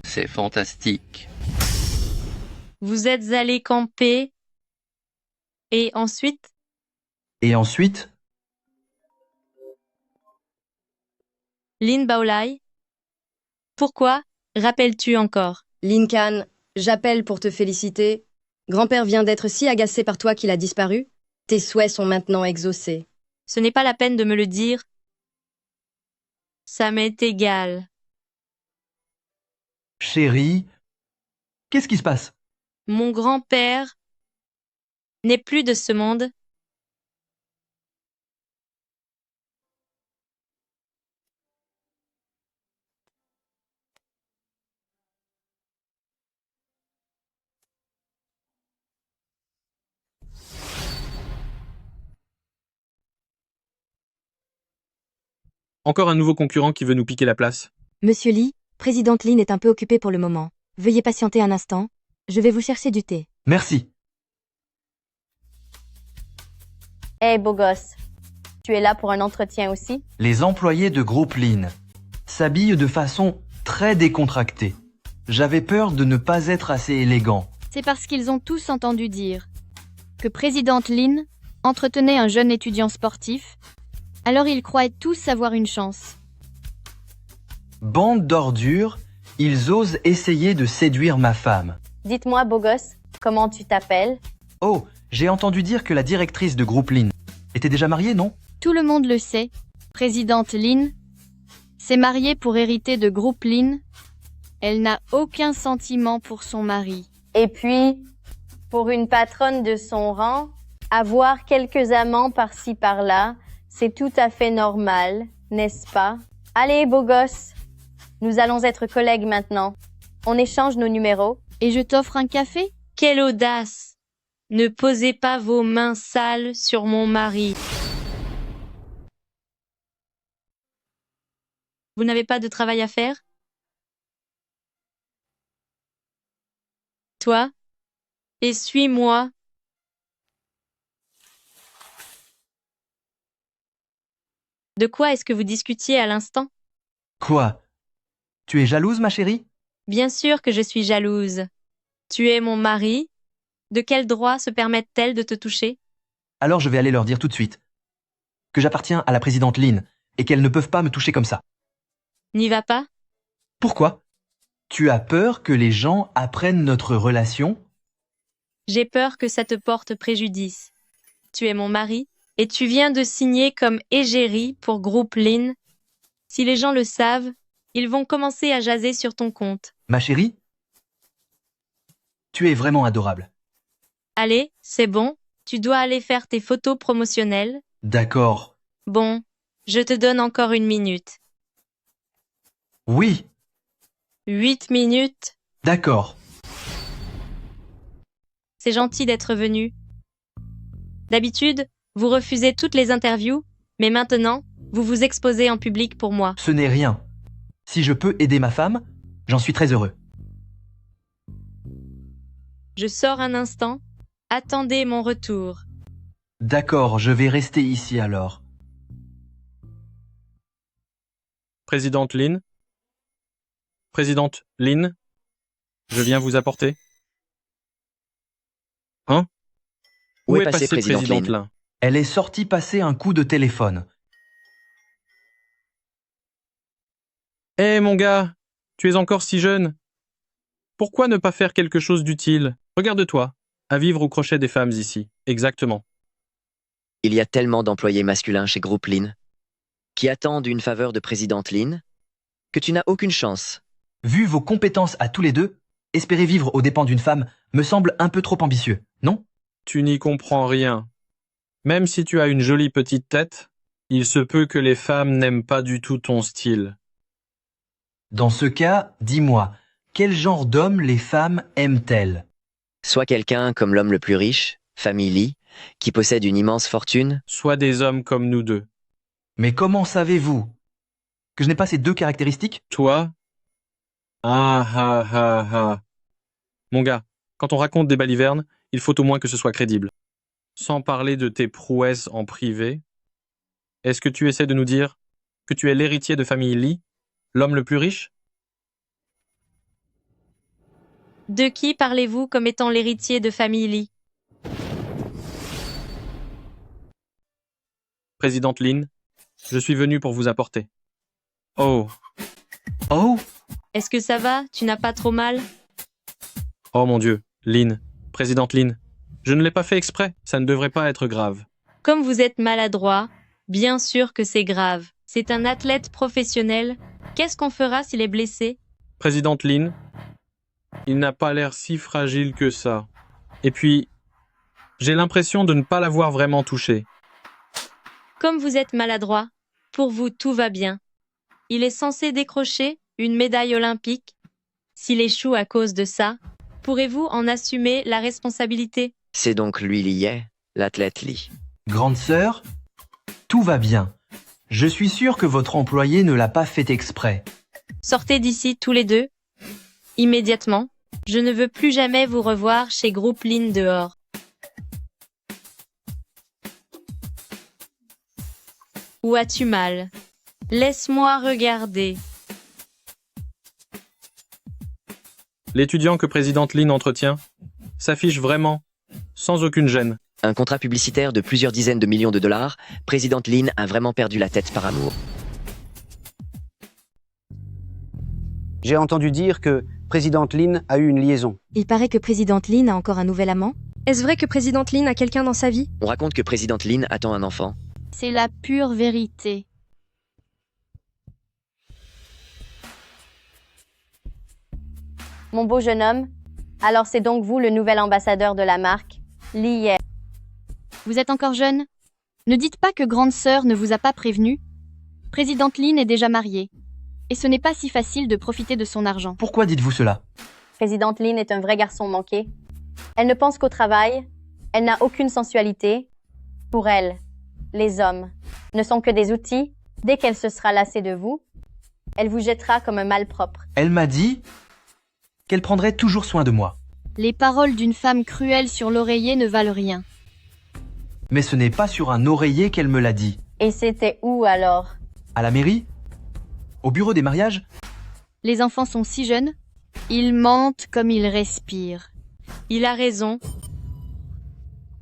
C'est fantastique. Vous êtes allé camper. Et ensuite? Et ensuite, Lynn Baolai, pourquoi rappelles-tu encore? Lincoln, j'appelle pour te féliciter. Grand-père vient d'être si agacé par toi qu'il a disparu. Tes souhaits sont maintenant exaucés. Ce n'est pas la peine de me le dire. Ça m'est égal. chérie, qu'est-ce qui se passe? Mon grand-père n'est plus de ce monde. Encore un nouveau concurrent qui veut nous piquer la place. Monsieur Lee, présidente Lynn est un peu occupée pour le moment. Veuillez patienter un instant. Je vais vous chercher du thé. Merci. Hey, beau gosse. Tu es là pour un entretien aussi? Les employés de Groupe Lynn s'habillent de façon très décontractée. J'avais peur de ne pas être assez élégant. C'est parce qu'ils ont tous entendu dire que présidente Lynn entretenait un jeune étudiant sportif. Alors ils croient tous avoir une chance. Bande d'ordures, ils osent essayer de séduire ma femme. Dites-moi, beau gosse, comment tu t'appelles? Oh, j'ai entendu dire que la directrice de Groupe Lynn était déjà mariée, non? Tout le monde le sait. Présidente Lynn s'est mariée pour hériter de Groupe Lynn. Elle n'a aucun sentiment pour son mari. Et puis, pour une patronne de son rang, avoir quelques amants par-ci par-là, c'est tout à fait normal, n'est-ce pas? Allez, beau gosse, nous allons être collègues maintenant. On échange nos numéros. Et je t'offre un café? Quelle audace! Ne posez pas vos mains sales sur mon mari. Vous n'avez pas de travail à faire? Toi? Et suis-moi. De quoi est-ce que vous discutiez à l'instant? Quoi? Tu es jalouse, ma chérie? Bien sûr que je suis jalouse. Tu es mon mari. De quel droit se permettent-elles de te toucher? Alors je vais aller leur dire tout de suite que j'appartiens à la présidente Lynn et qu'elles ne peuvent pas me toucher comme ça. N'y va pas? Pourquoi? Tu as peur que les gens apprennent notre relation? J'ai peur que ça te porte préjudice. Tu es mon mari et tu viens de signer comme égérie pour Groupe Lynn. Si les gens le savent, ils vont commencer à jaser sur ton compte. Ma chérie? Tu es vraiment adorable. Allez, c'est bon, tu dois aller faire tes photos promotionnelles. D'accord. Bon, je te donne encore 1 minute. Oui. 8 minutes. D'accord. C'est gentil d'être venu. D'habitude, vous refusez toutes les interviews, mais maintenant, vous vous exposez en public pour moi. Ce n'est rien. Si je peux aider ma femme, j'en suis très heureux. Je sors un instant. Attendez mon retour. D'accord, je vais rester ici alors. Présidente Lynn. Présidente Lynn. Je viens vous apporter. Hein? Où est passée Présidente Lynn? Elle est sortie passer un coup de téléphone. Hé mon gars, tu es encore si jeune. Pourquoi ne pas faire quelque chose d'utile? Regarde-toi, à vivre au crochet des femmes ici. Exactement. Il y a tellement d'employés masculins chez Groupe Lynn qui attendent une faveur de Présidente Lynn que tu n'as aucune chance. Vu vos compétences à tous les deux, espérer vivre aux dépens d'une femme me semble un peu trop ambitieux, non? Tu n'y comprends rien. Même si tu as une jolie petite tête, il se peut que les femmes n'aiment pas du tout ton style. Dans ce cas, dis-moi, quel genre d'homme les femmes aiment-elles? Soit quelqu'un comme l'homme le plus riche, famille Lee, qui possède une immense fortune. Soit des hommes comme nous deux. Mais comment savez-vous que je n'ai pas ces deux caractéristiques? Toi? Ah. Mon gars, quand on raconte des balivernes, il faut au moins que ce soit crédible. Sans parler de tes prouesses en privé, est-ce que tu essaies de nous dire que tu es l'héritier de famille Lee, l'homme le plus riche? De qui parlez-vous comme étant l'héritier de famille Lee? Présidente Lynn, je suis venu pour vous apporter. Oh. Oh? Est-ce que ça va? Tu n'as pas trop mal? Oh mon Dieu, Lynn, Présidente Lynn, je ne l'ai pas fait exprès, ça ne devrait pas être grave. Comme vous êtes maladroit, bien sûr que c'est grave. C'est un athlète professionnel. Qu'est-ce qu'on fera s'il est blessé? Présidente Lynn, il n'a pas l'air si fragile que ça. Et puis, j'ai l'impression de ne pas l'avoir vraiment touché. Comme vous êtes maladroit, pour vous tout va bien. Il est censé décrocher une médaille olympique. S'il échoue à cause de ça, pourrez-vous en assumer la responsabilité? C'est donc lui Lee, l'athlète Lee. Grande sœur, tout va bien. Je suis sûr que votre employé ne l'a pas fait exprès. Sortez d'ici tous les deux. Immédiatement. Je ne veux plus jamais vous revoir chez Groupe Lynn dehors. Où as-tu mal? Laisse-moi regarder. L'étudiant que Présidente Lynn entretient s'affiche vraiment, sans aucune gêne. Un contrat publicitaire de plusieurs dizaines de millions de dollars, Présidente Lynn a vraiment perdu la tête par amour. J'ai entendu dire que Présidente Lynn a eu une liaison. Il paraît que Présidente Lynn a encore un nouvel amant. Est-ce vrai que Présidente Lynn a quelqu'un dans sa vie? On raconte que Présidente Lynn attend un enfant. C'est la pure vérité. Mon beau jeune homme, alors c'est donc vous le nouvel ambassadeur de la marque, Lee. Vous êtes encore jeune? Ne dites pas que grande sœur ne vous a pas prévenu. Présidente Lynn est déjà mariée. Et ce n'est pas si facile de profiter de son argent. Pourquoi dites-vous cela? Présidente Lynn est un vrai garçon manqué. Elle ne pense qu'au travail. Elle n'a aucune sensualité. Pour elle, les hommes ne sont que des outils. Dès qu'elle se sera lassée de vous, elle vous jettera comme un malpropre. Elle m'a dit qu'elle prendrait toujours soin de moi. Les paroles d'une femme cruelle sur l'oreiller ne valent rien. Mais ce n'est pas sur un oreiller qu'elle me l'a dit. Et c'était où alors? À la mairie? Au bureau des mariages? Les enfants sont si jeunes. Ils mentent comme ils respirent. Il a raison.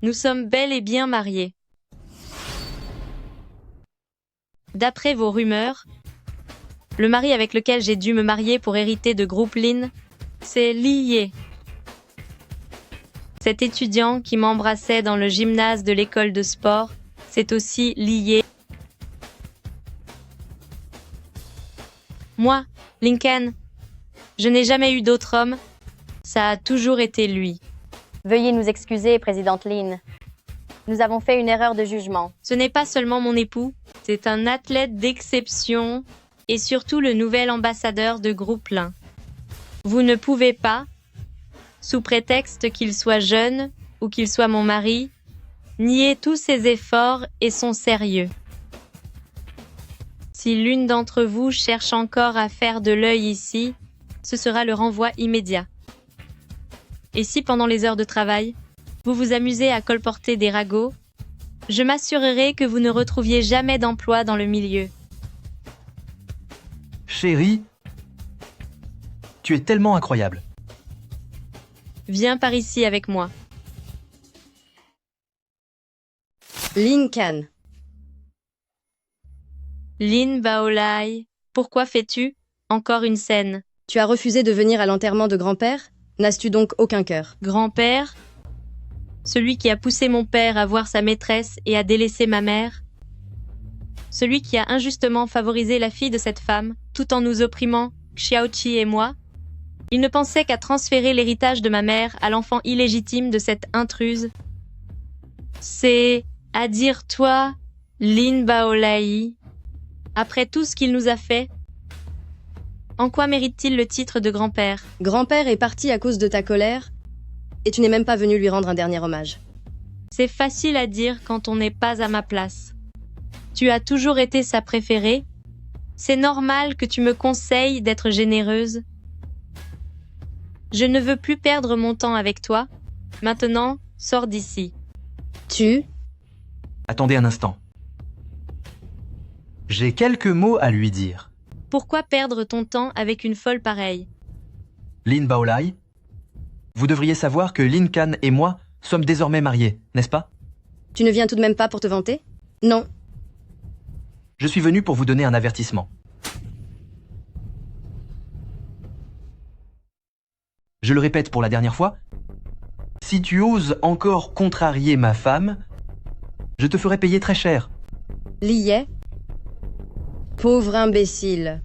Nous sommes bel et bien mariés. D'après vos rumeurs, le mari avec lequel j'ai dû me marier pour hériter de Groupe Lynn, c'est Lee. Cet étudiant qui m'embrassait dans le gymnase de l'école de sport, c'est aussi Lee. Moi, Lincoln, je n'ai jamais eu d'autre homme. Ça a toujours été lui. Veuillez nous excuser, Présidente Lynn. Nous avons fait une erreur de jugement. Ce n'est pas seulement mon époux, c'est un athlète d'exception et surtout le nouvel ambassadeur de Groupe Lynn. Vous ne pouvez pas, sous prétexte qu'il soit jeune ou qu'il soit mon mari, nier tous ses efforts et son sérieux. Si l'une d'entre vous cherche encore à faire de l'œil ici, ce sera le renvoi immédiat. Et si pendant les heures de travail, vous vous amusez à colporter des ragots, je m'assurerai que vous ne retrouviez jamais d'emploi dans le milieu. Chérie, tu es tellement incroyable. Viens par ici avec moi. Lincoln. Lin Baolai, pourquoi fais-tu encore une scène? Tu as refusé de venir à l'enterrement de grand-père? N'as-tu donc aucun cœur? Grand-père? Celui qui a poussé mon père à voir sa maîtresse et à délaisser ma mère? Celui qui a injustement favorisé la fille de cette femme, tout en nous opprimant, Xiaoqi et moi? Il ne pensait qu'à transférer l'héritage de ma mère à l'enfant illégitime de cette intruse. C'est, à dire toi, Lin Baolai, après tout ce qu'il nous a fait, en quoi mérite-t-il le titre de grand-père? Grand-père est parti à cause de ta colère, et tu n'es même pas venu lui rendre un dernier hommage. C'est facile à dire quand on n'est pas à ma place. Tu as toujours été sa préférée. C'est normal que tu me conseilles d'être généreuse. Je ne veux plus perdre mon temps avec toi. Maintenant, sors d'ici. Attendez un instant. J'ai quelques mots à lui dire. Pourquoi perdre ton temps avec une folle pareille? Lin Baolai, vous devriez savoir que Lin Kan et moi sommes désormais mariés, n'est-ce pas? Tu ne viens tout de même pas pour te vanter? Non. Je suis venu pour vous donner un avertissement. Je le répète pour la dernière fois, si tu oses encore contrarier ma femme, je te ferai payer très cher. Lié. Pauvre imbécile.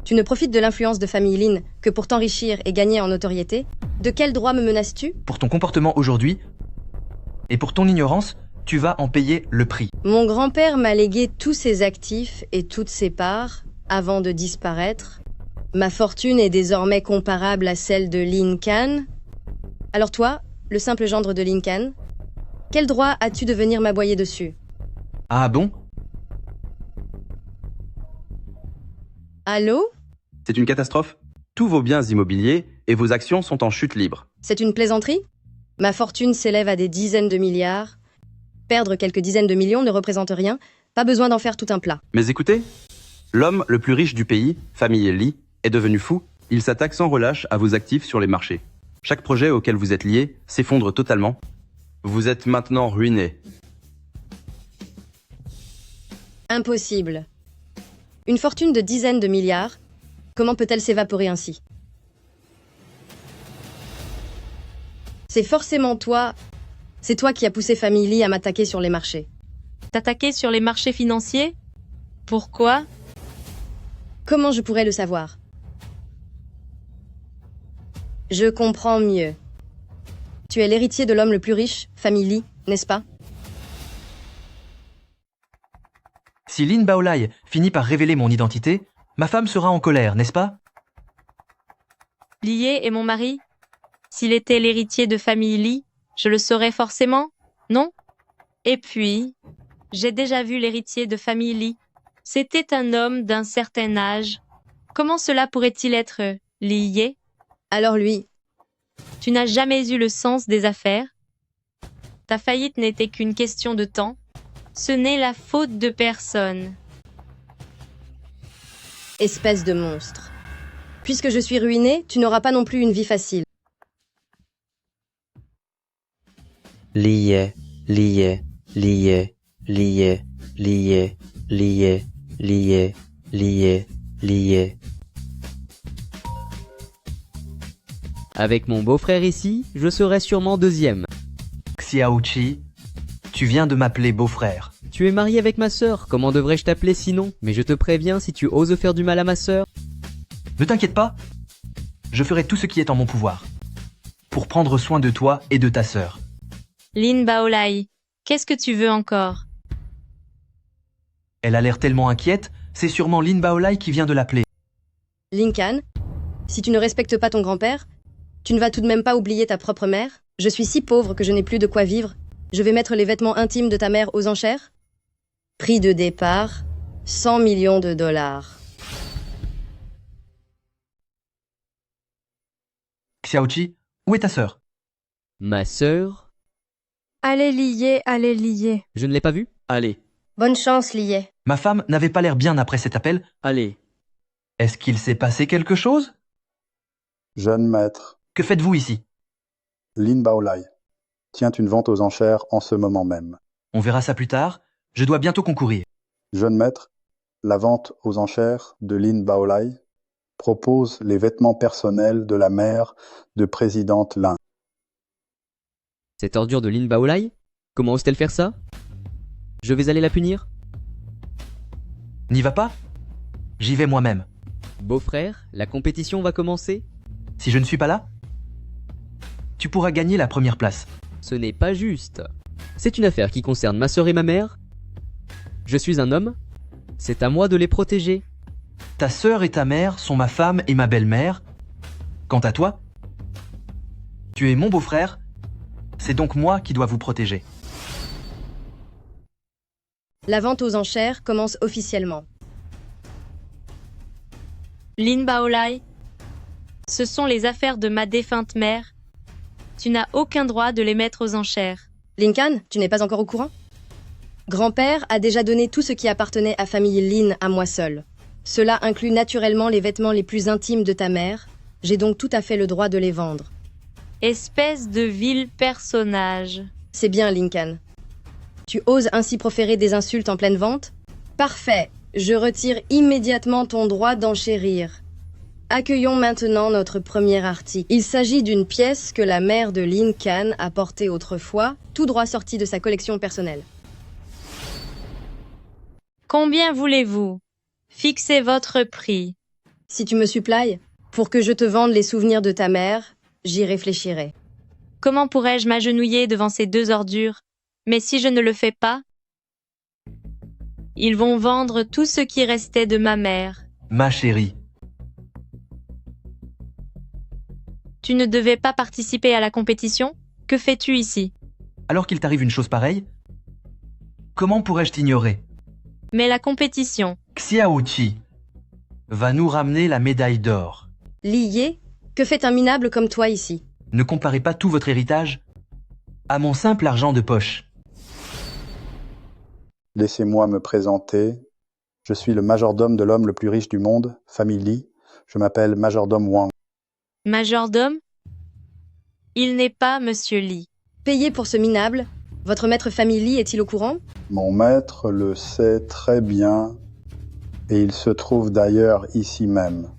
Tu ne profites de l'influence de famille Lin que pour t'enrichir et gagner en notoriété? De quel droit me menaces-tu? Pour ton comportement aujourd'hui, et pour ton ignorance, tu vas en payer le prix. Mon grand-père m'a légué tous ses actifs et toutes ses parts avant de disparaître. Ma fortune est désormais comparable à celle de Lin Kan. Alors toi, le simple gendre de Lin Kan, quel droit as-tu de venir m'aboyer dessus? Ah bon? Allô? C'est une catastrophe. Tous vos biens immobiliers et vos actions sont en chute libre. C'est une plaisanterie? Ma fortune s'élève à des dizaines de milliards. Perdre quelques dizaines de millions ne représente rien. Pas besoin d'en faire tout un plat. Mais écoutez, l'homme le plus riche du pays, famille Li, est devenu fou. Il s'attaque sans relâche à vos actifs sur les marchés. Chaque projet auquel vous êtes lié s'effondre totalement. Vous êtes maintenant ruiné. Impossible. Une fortune de dizaines de milliards, comment peut-elle s'évaporer ainsi? C'est forcément toi. C'est toi qui as poussé famille Li à m'attaquer sur les marchés. T'attaquer sur les marchés financiers? Pourquoi? Comment je pourrais le savoir? Je comprends mieux. Tu es l'héritier de l'homme le plus riche, famille Li, n'est-ce pas? Si Lin Baolai finit par révéler mon identité, ma femme sera en colère, n'est-ce pas? Lié est mon mari? S'il était l'héritier de famille Li, je le saurais forcément, non? Et puis, j'ai déjà vu l'héritier de famille Li. C'était un homme d'un certain âge. Comment cela pourrait-il être lié? Alors lui? Tu n'as jamais eu le sens des affaires? Ta faillite n'était qu'une question de temps. Ce n'est la faute de personne. Espèce de monstre. Puisque je suis ruiné, tu n'auras pas non plus une vie facile. Lié, lié, lié, lié, lié, lié, lié, lié, lié. Avec mon beau-frère ici, je serai sûrement deuxième. Xiaoqi, tu viens de m'appeler beau-frère. Tu es marié avec ma sœur, comment devrais-je t'appeler sinon? Mais je te préviens, si tu oses faire du mal à ma sœur... Ne t'inquiète pas, je ferai tout ce qui est en mon pouvoir pour prendre soin de toi et de ta sœur. Lin Baolai, qu'est-ce que tu veux encore? Elle a l'air tellement inquiète, c'est sûrement Lin Baolai qui vient de l'appeler. Lin Kan, si tu ne respectes pas ton grand-père, tu ne vas tout de même pas oublier ta propre mère? Je suis si pauvre que je n'ai plus de quoi vivre. Je vais mettre les vêtements intimes de ta mère aux enchères? Prix de départ, 100 millions de dollars. Xiaoqi, où est ta sœur? Ma sœur? Allez lier. Je ne l'ai pas vue? Allez, Bonne chance, Lié. Ma femme n'avait pas l'air bien après cet appel. allez. Est-ce qu'il s'est passé quelque chose? Jeune maître, Que faites-vous ici? Lin Baolai tient une vente aux enchères en ce moment même. On verra ça plus tard. Je dois bientôt concourir. Jeune maître, la vente aux enchères de Lin Baolai propose les vêtements personnels de la mère de présidente Lin. Cette ordure de Lin Baolai? Comment ose-t-elle faire ça? Je vais aller la punir? N'y va pas? J'y vais moi-même. Beau-frère, la compétition va commencer? Si je ne suis pas là, tu pourras gagner la première place. Ce n'est pas juste. C'est une affaire qui concerne ma sœur et ma mère. Je suis un homme. C'est à moi de les protéger. Ta sœur et ta mère sont ma femme et ma belle-mère. Quant à toi, tu es mon beau-frère. C'est donc moi qui dois vous protéger. La vente aux enchères commence officiellement. Lin Baolai, ce sont les affaires de ma défunte mère. Tu n'as aucun droit de les mettre aux enchères. Lincoln, tu n'es pas encore au courant? Grand-père a déjà donné tout ce qui appartenait à famille Lin à moi seul. Cela inclut naturellement les vêtements les plus intimes de ta mère. J'ai donc tout à fait le droit de les vendre. Espèce de vil personnage. C'est bien, Lincoln. Tu oses ainsi proférer des insultes en pleine vente? Parfait. Je retire immédiatement ton droit d'enchérir. Accueillons maintenant notre premier article. Il s'agit d'une pièce que la mère de Lincoln a portée autrefois, tout droit sorti de sa collection personnelle. Combien voulez-vous? Fixez votre prix. Si tu me supplies, pour que je te vende les souvenirs de ta mère, j'y réfléchirai. Comment pourrais-je m'agenouiller devant ces deux ordures? Mais si je ne le fais pas, ils vont vendre tout ce qui restait de ma mère. Ma chérie, Tu ne devais pas participer à la compétition? Que fais-tu ici? alors qu'il t'arrive une chose pareille, comment pourrais-je t'ignorer? Mais la compétition. Xiaoqi va nous ramener la médaille d'or. Lié, que fait un minable comme toi ici? Ne comparez pas tout votre héritage à mon simple argent de poche. Laissez-moi me présenter. Je suis le majordome de l'homme le plus riche du monde, famille Li. Je m'appelle majordome Wang. Majordome? Il n'est pas Monsieur Li. Payé pour ce minable? Votre maître famille Li est-il au courant? Mon maître le sait très bien et il se trouve d'ailleurs ici même.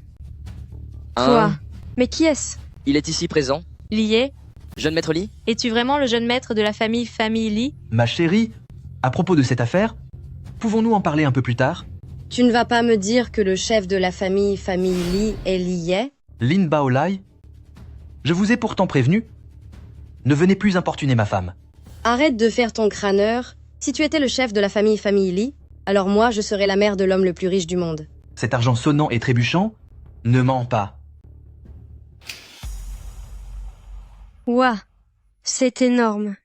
Quoi? Mais qui est-ce? Il est ici présent. Lié? Jeune maître Li? Es-tu vraiment le jeune maître de la famille Li? Ma chérie, à propos de cette affaire, pouvons-nous en parler un peu plus tard? Tu ne vas pas me dire que le chef de la famille Li est lié? Lin Baolai, je vous ai pourtant prévenu. Ne venez plus importuner ma femme. Arrête de faire ton crâneur. Si tu étais le chef de la famille Li, alors moi je serais la mère de l'homme le plus riche du monde. Cet argent sonnant et trébuchant ne ment pas. Ouah, c'est énorme.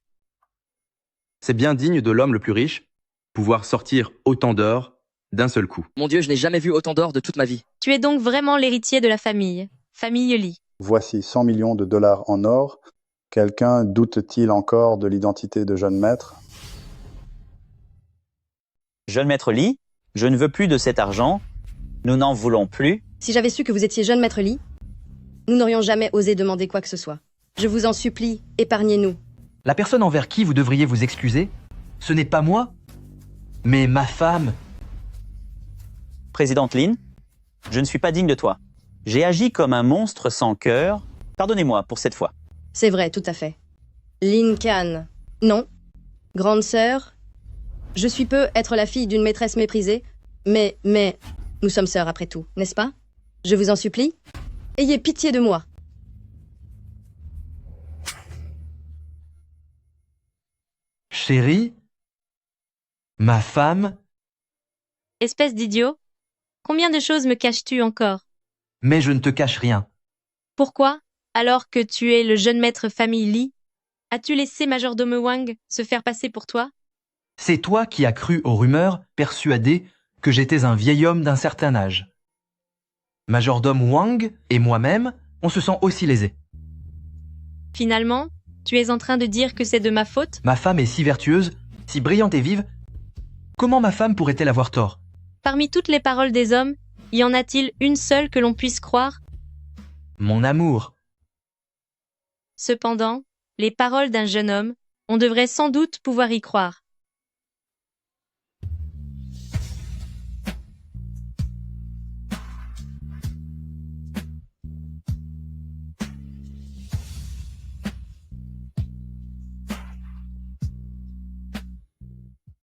C'est bien digne de l'homme le plus riche, pouvoir sortir autant d'or d'un seul coup. Mon Dieu, je n'ai jamais vu autant d'or de toute ma vie. Tu es donc vraiment l'héritier de la famille Li. Voici 100 millions de dollars en or. Quelqu'un doute-t-il encore de l'identité de jeune maître? Jeune maître Li, je ne veux plus de cet argent. Nous n'en voulons plus. Si j'avais su que vous étiez jeune maître Li, nous n'aurions jamais osé demander quoi que ce soit. Je vous en supplie, épargnez-nous. La personne envers qui vous devriez vous excuser, ce n'est pas moi, mais ma femme. Présidente Lin, je ne suis pas digne de toi. J'ai agi comme un monstre sans cœur. Pardonnez-moi pour cette fois. C'est vrai, tout à fait. Lincoln. Non. Grande sœur. Je suis peu être la fille d'une maîtresse méprisée, mais nous sommes sœurs après tout, n'est-ce pas? Je vous en supplie, ayez pitié de moi. Chérie, ma femme, Espèce d'idiot. Combien de choses me caches-tu encore? mais je ne te cache rien. Pourquoi, alors que tu es le jeune maître famille Li, as-tu laissé majordome Wang se faire passer pour toi? C'est toi qui as cru aux rumeurs, persuadé que j'étais un vieil homme d'un certain âge. Majordome Wang et moi-même, on se sent aussi lésés. Finalement, tu es en train de dire que c'est de ma faute? Ma femme est si vertueuse, si brillante et vive. Comment ma femme pourrait-elle avoir tort? Parmi toutes les paroles des hommes, y en a-t-il une seule que l'on puisse croire? Mon amour. Cependant, les paroles d'un jeune homme, on devrait sans doute pouvoir y croire.